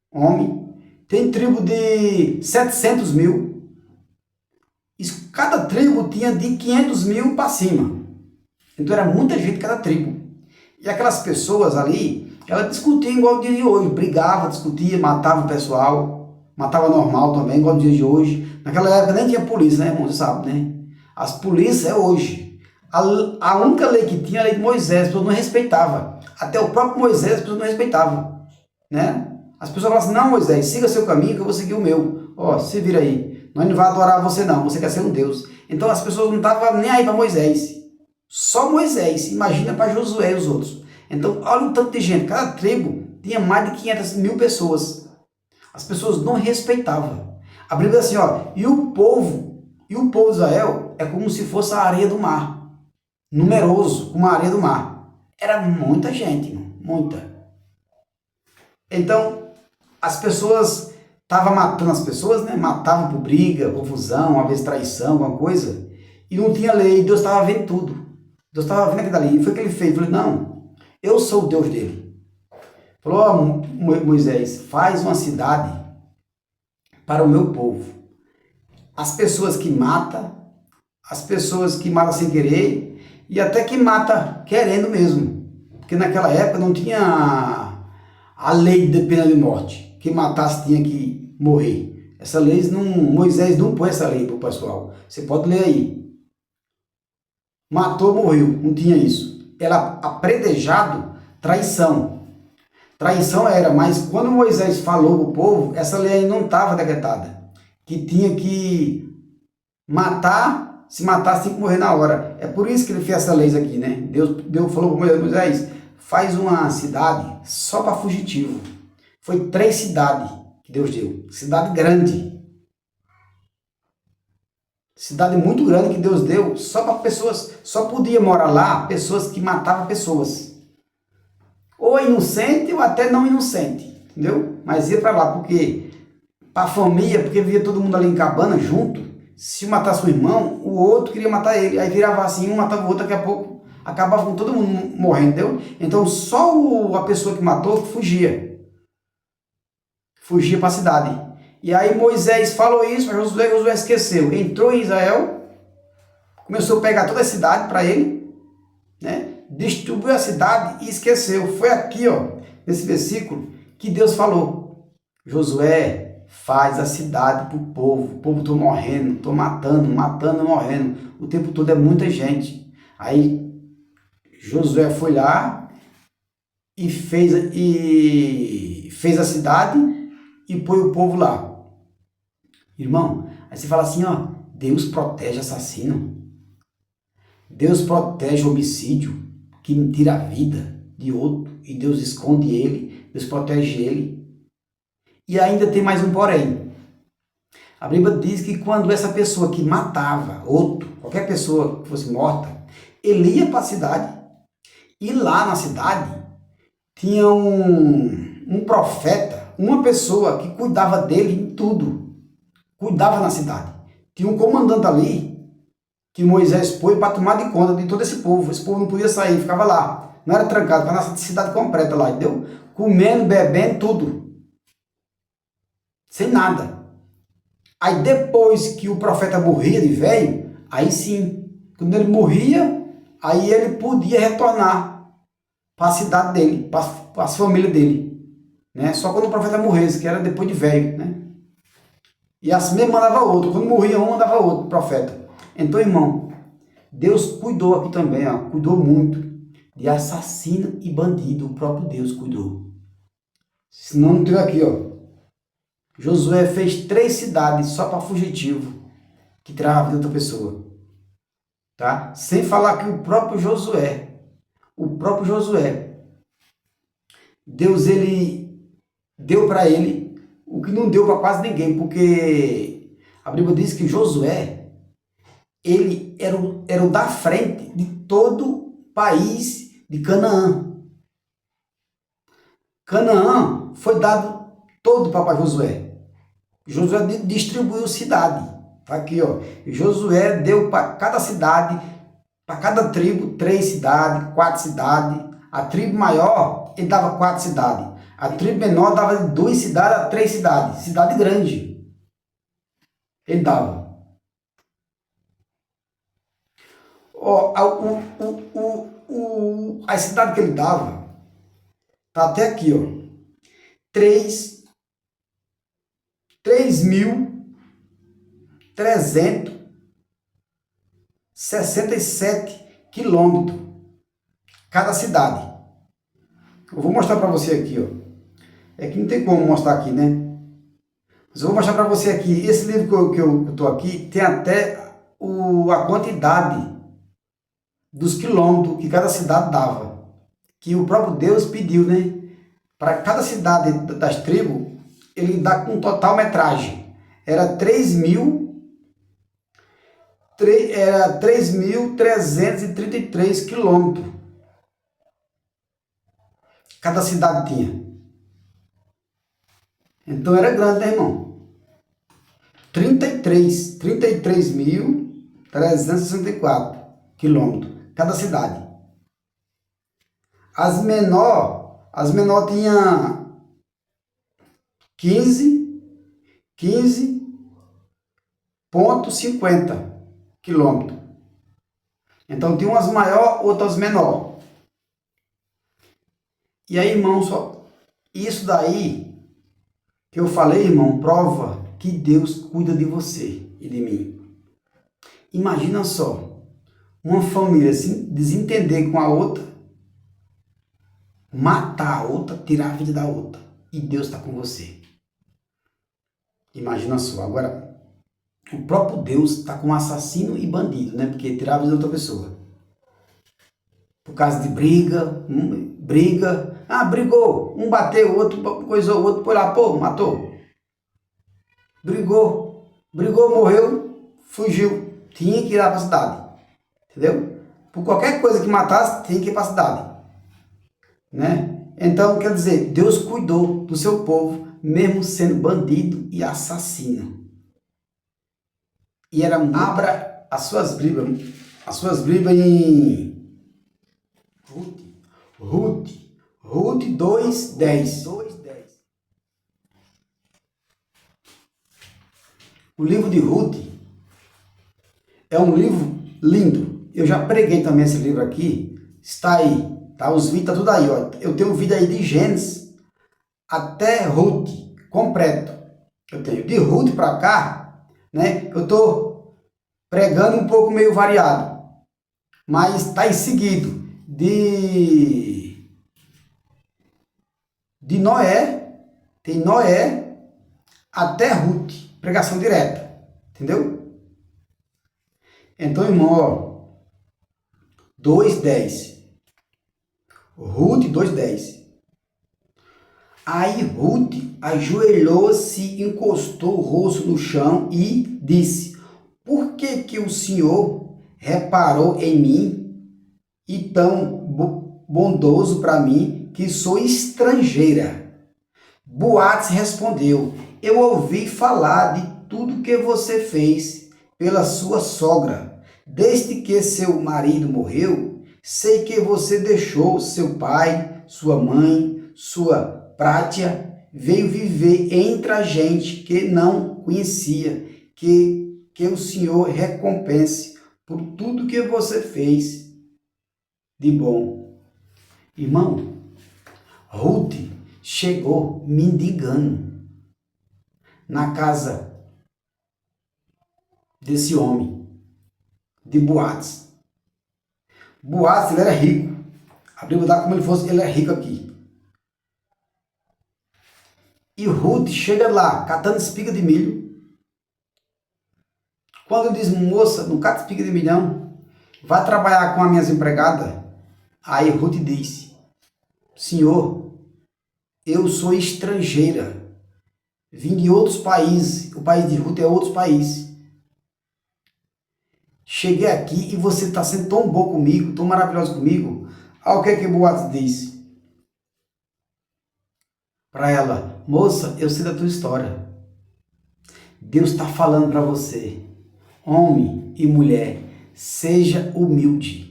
homens. Tem tribo de 700 mil. Isso, cada tribo tinha de 500 mil para cima. Então era muita gente cada tribo. E aquelas pessoas ali, elas discutiam igual o dia de hoje. Brigavam, discutiam, matavam o pessoal. Matava normal também, igual o dia de hoje. Naquela época nem tinha polícia, né, irmão? Você sabe, né? As polícias é hoje. A única lei que tinha, a lei de Moisés, as pessoas não respeitavam. Até o próprio Moisés, as pessoas não respeitavam. Né? As pessoas falavam assim: não, Moisés, siga seu caminho que eu vou seguir o meu. Ó, se vira aí. Nós não vamos adorar você não, você quer ser um Deus. Então as pessoas não estavam nem aí para Moisés. Só Moisés, imagina para Josué e os outros. Então olha o tanto de gente, cada tribo tinha mais de 500 mil pessoas. As pessoas não respeitavam. A Bíblia diz assim, ó, e o povo de Israel é como se fosse a areia do mar. Numeroso, como a areia do mar. Era muita gente, irmão, muita. Então, as pessoas estavam matando as pessoas, né? Matavam por briga, confusão, às vezes traição, alguma coisa. E não tinha lei, Deus estava vendo tudo. Deus estava vendo aquilo dali. E foi o que ele fez. Ele falou: não, eu sou o Deus dele. Falou: ó, Moisés, faz uma cidade para o meu povo. As pessoas que matam sem querer, e até que mata querendo mesmo. Porque naquela época não tinha a lei de pena de morte. Quem matasse tinha que morrer. Essa lei, Moisés não põe essa lei para o pessoal. Você pode ler aí. Matou, morreu. Não tinha isso. Era apredejado traição. Traição era, mas quando Moisés falou para o povo, essa lei não estava decretada. Que tinha que matar, se matasse tinha que morrer na hora. É por isso que ele fez essa lei aqui, né? Deus falou para Moisés: faz uma cidade só para fugitivo. Foi 3 cidades que Deus deu. Cidade grande. Cidade muito grande que Deus deu só para pessoas. Só podia morar lá pessoas que matavam pessoas. Ou inocente ou até não inocente. Entendeu? Mas ia para lá porque, para a família, porque via todo mundo ali em cabana junto. Se matasse o irmão, o outro queria matar ele. Aí virava assim, um matava o outro, daqui a pouco acabava com todo mundo morrendo, entendeu? Então só a pessoa que matou fugia. Fugia para a cidade. E aí Moisés falou isso, mas Josué esqueceu. Entrou em Israel, começou a pegar toda a cidade para ele, né? Distribuiu a cidade e esqueceu. Foi aqui, ó, nesse versículo, que Deus falou: Josué, faz a cidade para o povo está morrendo, estou matando, morrendo. O tempo todo é muita gente. Aí Josué foi lá e fez a cidade e pôs o povo lá. Irmão, aí você fala assim, ó, Deus protege assassino. Deus protege homicídio, que tira a vida de outro, e Deus esconde ele, Deus protege ele. E ainda tem mais um porém. A Bíblia diz que quando essa pessoa que matava outro, qualquer pessoa que fosse morta, ele ia para a cidade, e lá na cidade tinha um profeta, uma pessoa que cuidava dele em tudo, cuidava na cidade. Tinha um comandante ali que Moisés pôs para tomar de conta de todo esse povo. Esse povo não podia sair, ficava lá. Não era trancado, ficava na cidade completa lá, entendeu? Comendo, bebendo, tudo. Sem nada. Aí depois que o profeta morria de velho, aí sim, quando ele morria, aí ele podia retornar para a cidade dele, para as famílias dele. Né? Só quando o profeta morresse, que era depois de velho. Né? E assim mesmo mandava outro. Quando morria um, mandava outro profeta. Então, irmão, Deus cuidou aqui também, ó, cuidou muito de assassino e bandido. O próprio Deus cuidou. Senão não tem aqui, ó. Josué fez 3 cidades só para fugitivo, que tirava a vida de outra pessoa. Tá? Sem falar que o próprio Josué, Deus ele deu para ele o que não deu para quase ninguém, porque a Bíblia diz que Josué, ele era o da frente de todo o país de Canaã. Canaã foi dado todo para Josué. Josué distribuiu cidade. Tá aqui, ó. Josué deu para cada cidade, para cada tribo, 3 cidades, 4 cidades. A tribo maior, ele dava 4 cidades. A tribo menor dava de 2 cidades a 3 cidades. Cidade grande. Ele dava. Ó, a cidade que ele dava, tá até aqui, ó. 3.367 quilômetros cada cidade. Eu vou mostrar para você aqui, ó. É que não tem como mostrar aqui, né? Mas eu vou mostrar para você aqui. Esse livro que eu estou aqui tem até a quantidade dos quilômetros que cada cidade dava. Que o próprio Deus pediu, né? Para cada cidade das tribos, ele dá com total metragem. Era 3.333 quilômetros. Cada cidade tinha. Então era grande, né, irmão? 33.364 quilômetros. Cada cidade. As menor tinha 15,50 quilômetros. Então tem umas maior, outras menor. E aí, irmão, só isso daí que eu falei, irmão, prova que Deus cuida de você e de mim. Imagina só, uma família se desentender com a outra, matar a outra, tirar a vida da outra, e Deus está com você. Imagina só, agora, o próprio Deus está com assassino e bandido, né? Porque tirar a vida da outra pessoa. Por causa de briga. Ah, brigou. Um bateu, o outro coisou, o outro foi lá, pô, matou. Brigou, morreu, fugiu. Tinha que ir lá para a cidade. Entendeu? Por qualquer coisa que matasse, tinha que ir para a cidade. Né? Então, quer dizer, Deus cuidou do seu povo, mesmo sendo bandido e assassino. E era, abra as suas Bíblias em Ruth 2:10. O livro de Ruth é um livro lindo. Eu já preguei também esse livro aqui. Está aí, tá? Os vídeos tá tudo aí, ó. Eu tenho um vídeo aí de Gênesis até Ruth completo. Eu tenho de Ruth para cá, né? Eu tô pregando um pouco meio variado, mas tá em seguido de Noé, tem Noé até Ruth, pregação direta, entendeu? Então, irmão, ó, 2:10, Ruth 2:10. Aí Ruth ajoelhou-se, encostou o rosto no chão e disse: por que o Senhor reparou em mim e tão bondoso para mim, que sou estrangeira? Boates respondeu: eu ouvi falar de tudo que você fez pela sua sogra. Desde que seu marido morreu, sei que você deixou seu pai, sua mãe, sua prátia, veio viver entre a gente que não conhecia. Que o Senhor recompense por tudo que você fez de bom. Irmão, Ruth chegou mendigando na casa desse homem de Boates. Boates, ele era rico. A Bíblia dá como ele é rico aqui. E Ruth chega lá, catando espiga de milho. Quando diz, moça, não cata espiga de milho não, vai trabalhar com as minhas empregadas. Aí Ruth disse, Senhor, eu sou estrangeira, vim de outros países, o país de Ruth é outros países. Cheguei aqui e você está sendo tão bom comigo, tão maravilhoso comigo. Aí o que é que Boates disse? Para ela, moça, eu sei da tua história. Deus está falando para você, homem e mulher, seja humilde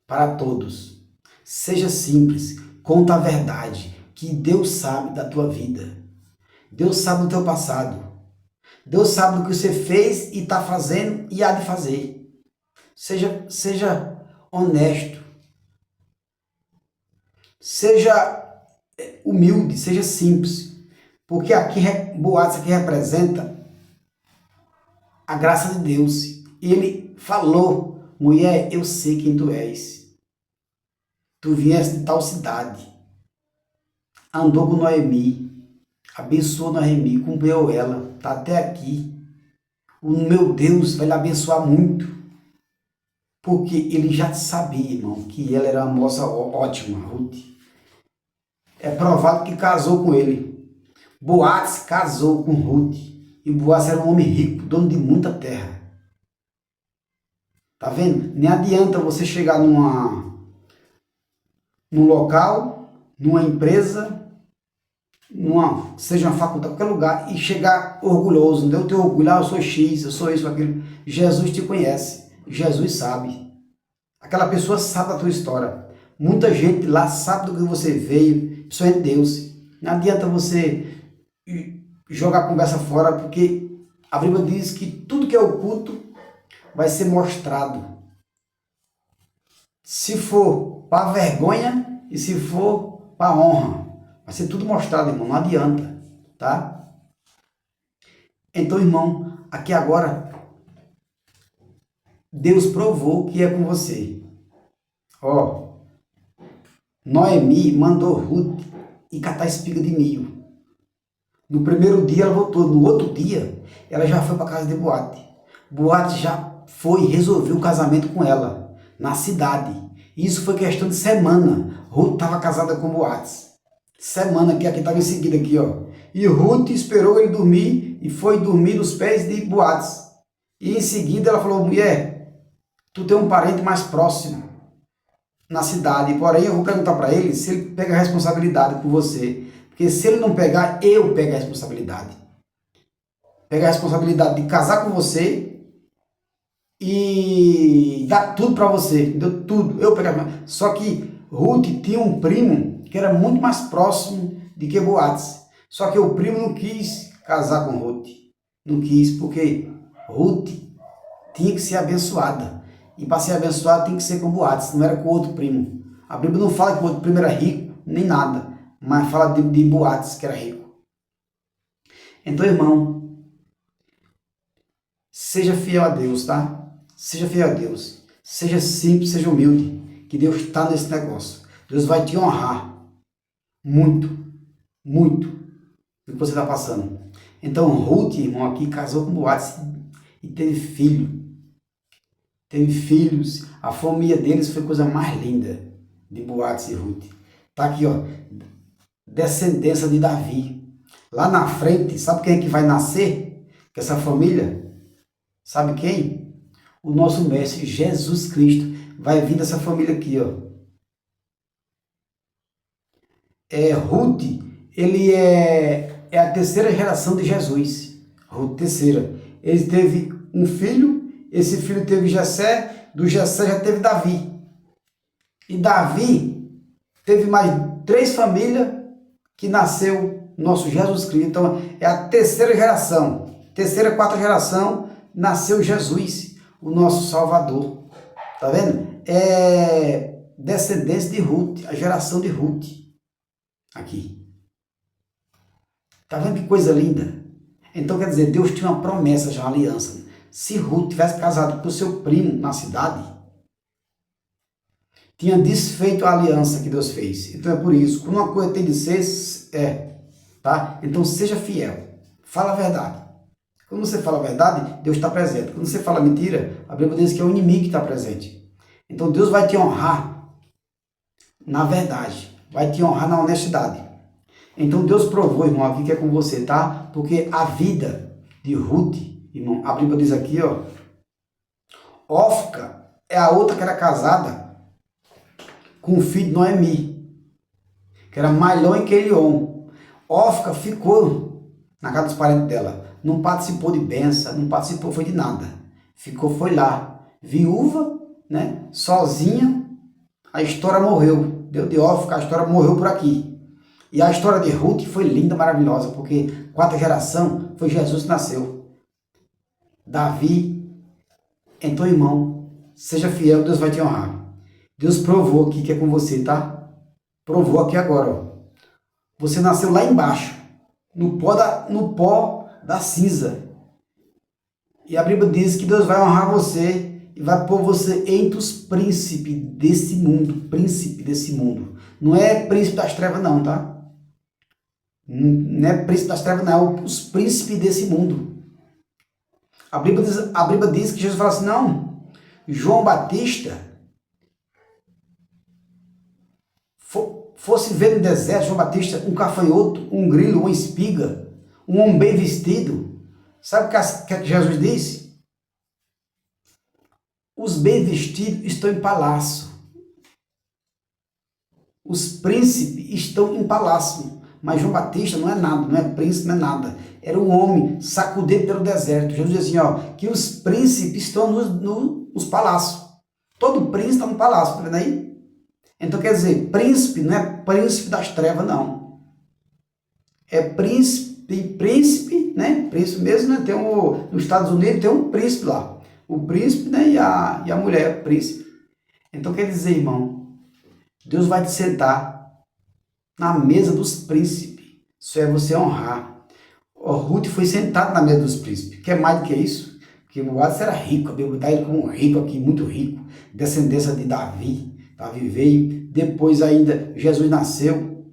para todos. Seja simples, conta a verdade, que Deus sabe da tua vida. Deus sabe do teu passado. Deus sabe do que você fez e está fazendo e há de fazer. Seja honesto. Seja humilde, seja simples. Porque aqui, Boates aqui representa a graça de Deus. Ele falou, mulher, eu sei quem tu és. Tu vieste de tal cidade. Andou com Noemi. Abençoou Noemi, cumpriu ela. Está até aqui. O meu Deus vai lhe abençoar muito. Porque ele já sabia, irmão, que ela era uma moça ótima, Ruth. É provado que casou com ele. Boates casou com Ruth. E Boates era um homem rico, dono de muita terra. Tá vendo? Nem adianta você chegar num local, numa empresa, seja uma faculdade, qualquer lugar, e chegar orgulhoso. Não deu teu orgulho, eu sou X, eu sou isso, aquilo. Jesus te conhece. Jesus sabe. Aquela pessoa sabe da tua história. Muita gente lá sabe do que você veio, principalmente Deus. Não adianta você jogar a conversa fora, porque a Bíblia diz que tudo que é oculto vai ser mostrado. Se for para vergonha e se for para honra, vai ser tudo mostrado, irmão. Não adianta, tá? Então, irmão, aqui agora Deus provou que é com você. Ó, Noemi mandou Ruth ir catar espiga de milho. No primeiro dia ela voltou, no outro dia ela já foi para casa de Boate. Boate já foi resolver o casamento com ela, na cidade. Isso foi questão de semana. Ruth estava casada com Boates. Semana que aqui estava em seguida aqui, ó. E Ruth esperou ele dormir e foi dormir nos pés de Boates. E em seguida ela falou, mulher, tu tem um parente mais próximo na cidade, porém eu vou perguntar para ele se ele pega a responsabilidade por você. Porque se ele não pegar, eu pego a responsabilidade. Pegar a responsabilidade de casar com você e dar tudo para você. Deu tudo. Eu pego. Só que Ruth tinha um primo que era muito mais próximo de que Boates. Só que o primo não quis casar com Ruth. Não quis, porque Ruth tinha que ser abençoada. E para ser abençoada tem que ser com Boates, não era com outro primo. A Bíblia não fala que o outro primo era rico, nem nada. Mas fala de Boates, que era rico. Então, irmão, seja fiel a Deus, tá? Seja fiel a Deus. Seja simples, seja humilde. Que Deus está nesse negócio. Deus vai te honrar muito, muito do que você está passando. Então, Ruth, irmão, aqui casou com Boates e teve filho. Teve filhos. A família deles foi a coisa mais linda de Boates e Ruth. Tá aqui, ó. Descendência de Davi. Lá na frente, sabe quem é que vai nascer com essa família? Sabe quem? O nosso mestre Jesus Cristo vai vir dessa família aqui, ó. Ruth ele é a terceira geração de Jesus. Ruth, terceira. Ele teve um filho, esse filho teve Jessé, do Jessé já teve Davi. E Davi teve mais 3 famílias que nasceu nosso Jesus Cristo. Então, é a terceira geração. Terceira, quarta geração, nasceu Jesus, o nosso Salvador. Tá vendo? É descendência de Ruth, a geração de Ruth. Aqui. Tá vendo que coisa linda? Então, quer dizer, Deus tinha uma promessa, já uma aliança. Se Ruth tivesse casado com o seu primo na cidade, tinha desfeito a aliança que Deus fez. Então é por isso, quando uma coisa tem de ser, tá? Então seja fiel, fala a verdade. Quando você fala a verdade, Deus está presente. Quando você fala mentira, a Bíblia diz que é o inimigo que está presente. Então Deus vai te honrar na verdade, vai te honrar na honestidade. Então Deus provou, irmão, aqui que é com você, tá? Porque a vida de Ruth, irmão, a Bíblia diz aqui, ó, Orfa é a outra que era casada com o filho de Noemi, que era Mahlon e Quelion. Orfa ficou na casa dos parentes dela, não participou de bênção, não participou foi de nada, foi lá, viúva, né, sozinha. A história morreu, deu de Orfa, a história morreu por aqui. E a história de Ruth foi linda, maravilhosa, porque quarta geração foi Jesus que nasceu. Davi. Então, irmão, seja fiel, Deus vai te honrar. Deus provou aqui que é com você, tá? Provou aqui agora, ó. Você nasceu lá embaixo, no pó da cinza. E a Bíblia diz que Deus vai honrar você e vai pôr você entre os príncipes desse mundo. Príncipe desse mundo. Não é príncipe das trevas não, tá? Não é príncipe das trevas não, é os príncipes desse mundo. A Bíblia diz que Jesus fala assim, não, João Batista fosse ver no deserto, João Batista, um gafanhoto, um grilo, uma espiga, um homem bem vestido. Sabe o que Jesus disse? Os bem vestidos estão em palácio. Os príncipes estão em palácio. Mas João Batista não é nada, não é príncipe, não é nada. Era um homem sacudido pelo deserto. Jesus dizia assim, ó, que os príncipes estão nos palácios. Todo príncipe está no palácio, tá vendo aí? Então quer dizer, príncipe não é príncipe das trevas, não. É príncipe, né? Príncipe mesmo, né? Nos Estados Unidos tem um príncipe lá. O príncipe, né? E a mulher, príncipe. Então quer dizer, irmão, Deus vai te sentar na mesa dos príncipes. Isso é você honrar. O Ruth foi sentado na mesa dos príncipes. Quer mais do que isso? Porque o Boaz era rico, a Bíblia dá ele como um rico aqui, muito rico. Descendência de Davi. Davi veio, depois ainda Jesus nasceu.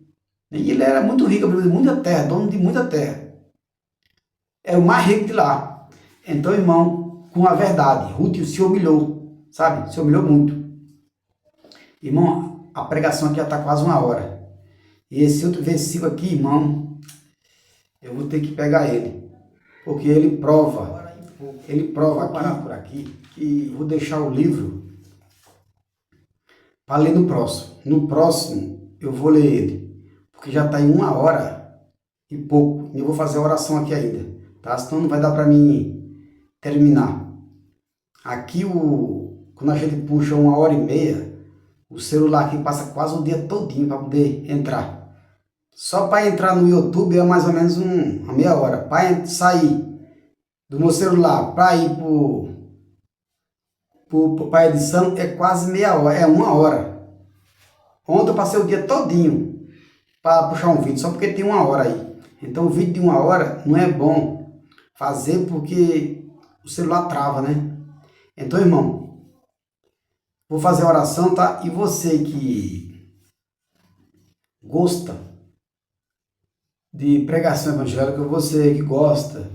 E ele era muito rico, a Bíblia diz, muita terra, dono de muita terra. Era o mais rico de lá. Então, irmão, com a verdade, Ruth se humilhou, sabe? Se humilhou muito. Irmão, a pregação aqui já está quase 1 hora. E esse outro versículo aqui, irmão, eu vou ter que pegar ele. Porque ele prova aqui, por aqui, que vou deixar o livro para ler no próximo. No próximo, eu vou ler ele. Porque já está em 1 hora e pouco. E eu vou fazer a oração aqui ainda. Tá? Senão não vai dar para mim terminar. Aqui, quando a gente puxa 1 hora e meia, o celular aqui passa quase o dia todinho para poder entrar. Só para entrar no YouTube é mais ou menos uma meia hora. Para sair do meu celular para ir para a edição é quase meia hora, é 1 hora. Ontem eu passei o dia todinho para puxar um vídeo, só porque tem 1 hora aí. Então o vídeo de 1 hora não é bom fazer porque o celular trava, né? Então, irmão, vou fazer a oração, tá? E você que gosta de pregação evangélica, você que gosta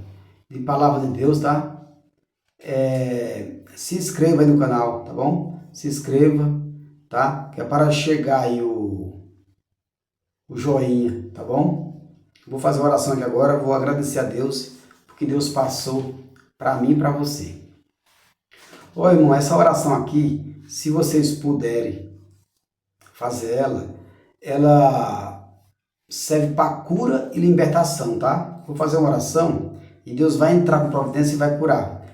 de palavra de Deus, tá? Se inscreva aí no canal, tá bom? Se inscreva, tá? Que é para chegar aí o joinha, tá bom? Vou fazer uma oração aqui agora, vou agradecer a Deus, porque Deus passou para mim e para você. Ô irmão, essa oração aqui, se vocês puderem fazer ela serve para cura e libertação, tá? Vou fazer uma oração e Deus vai entrar com providência e vai curar.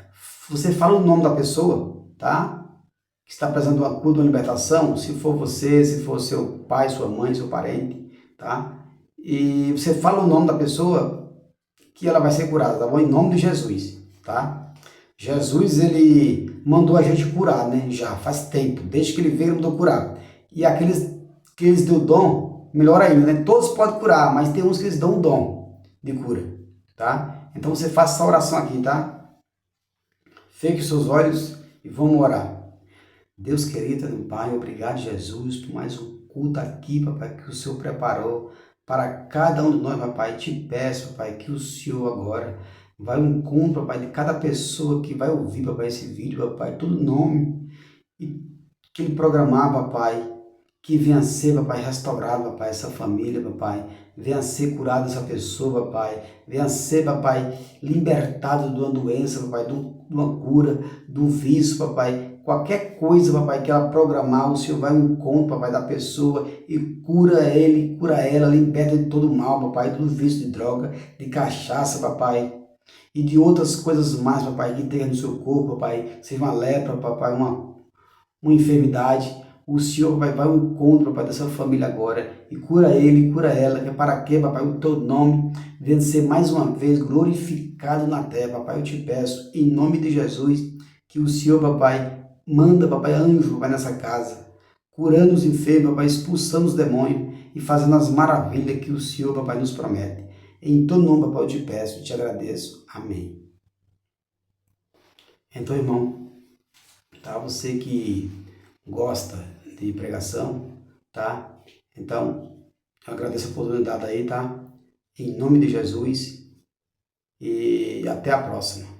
Você fala o nome da pessoa, tá? Que está precisando de uma cura, de uma libertação, se for você, se for seu pai, sua mãe, seu parente, tá? E você fala o nome da pessoa que ela vai ser curada, tá bom? Em nome de Jesus, tá? Jesus, ele mandou a gente curar, né? Já faz tempo, desde que ele veio, ele mandou curar. E aqueles que eles deu dom, melhor ainda, né? Todos podem curar, mas tem uns que eles dão o dom de cura, tá? Então você faça essa oração aqui, tá? Feche os seus olhos e vamos orar. Deus querido, meu Pai, obrigado, Jesus, por mais um culto aqui, papai, que o Senhor preparou para cada um de nós, papai. Te peço, papai, que o Senhor agora vai ao encontro, papai, de cada pessoa que vai ouvir, papai, esse vídeo, papai, todo nome e que ele programar, papai, que venha ser, papai, restaurado, papai, essa família, papai, venha ser curada essa pessoa, papai, venha ser, papai, libertado de uma doença, papai, de uma cura, do vício, papai, qualquer coisa, papai, que ela programar, o Senhor vai ao encontro, papai, da pessoa e cura ele, cura ela, liberta de todo mal, papai, do vício de droga, de cachaça, papai, e de outras coisas mais, papai, que tenha no seu corpo, papai, seja uma lepra, papai, uma enfermidade. O Senhor vai ao encontro, papai, dessa família agora e cura ele, cura ela, que é para que, papai, o teu nome venha ser mais uma vez glorificado na terra, papai. Eu te peço, em nome de Jesus, que o Senhor, papai, manda, papai, anjo, papai, nessa casa, curando os enfermos, papai, expulsando os demônios e fazendo as maravilhas que o Senhor, papai, nos promete. Em teu nome, papai, eu te peço, te agradeço. Amém. Então, irmão, tá? Você que gosta de pregação, tá? Então, eu agradeço a oportunidade aí, tá? Em nome de Jesus e até a próxima.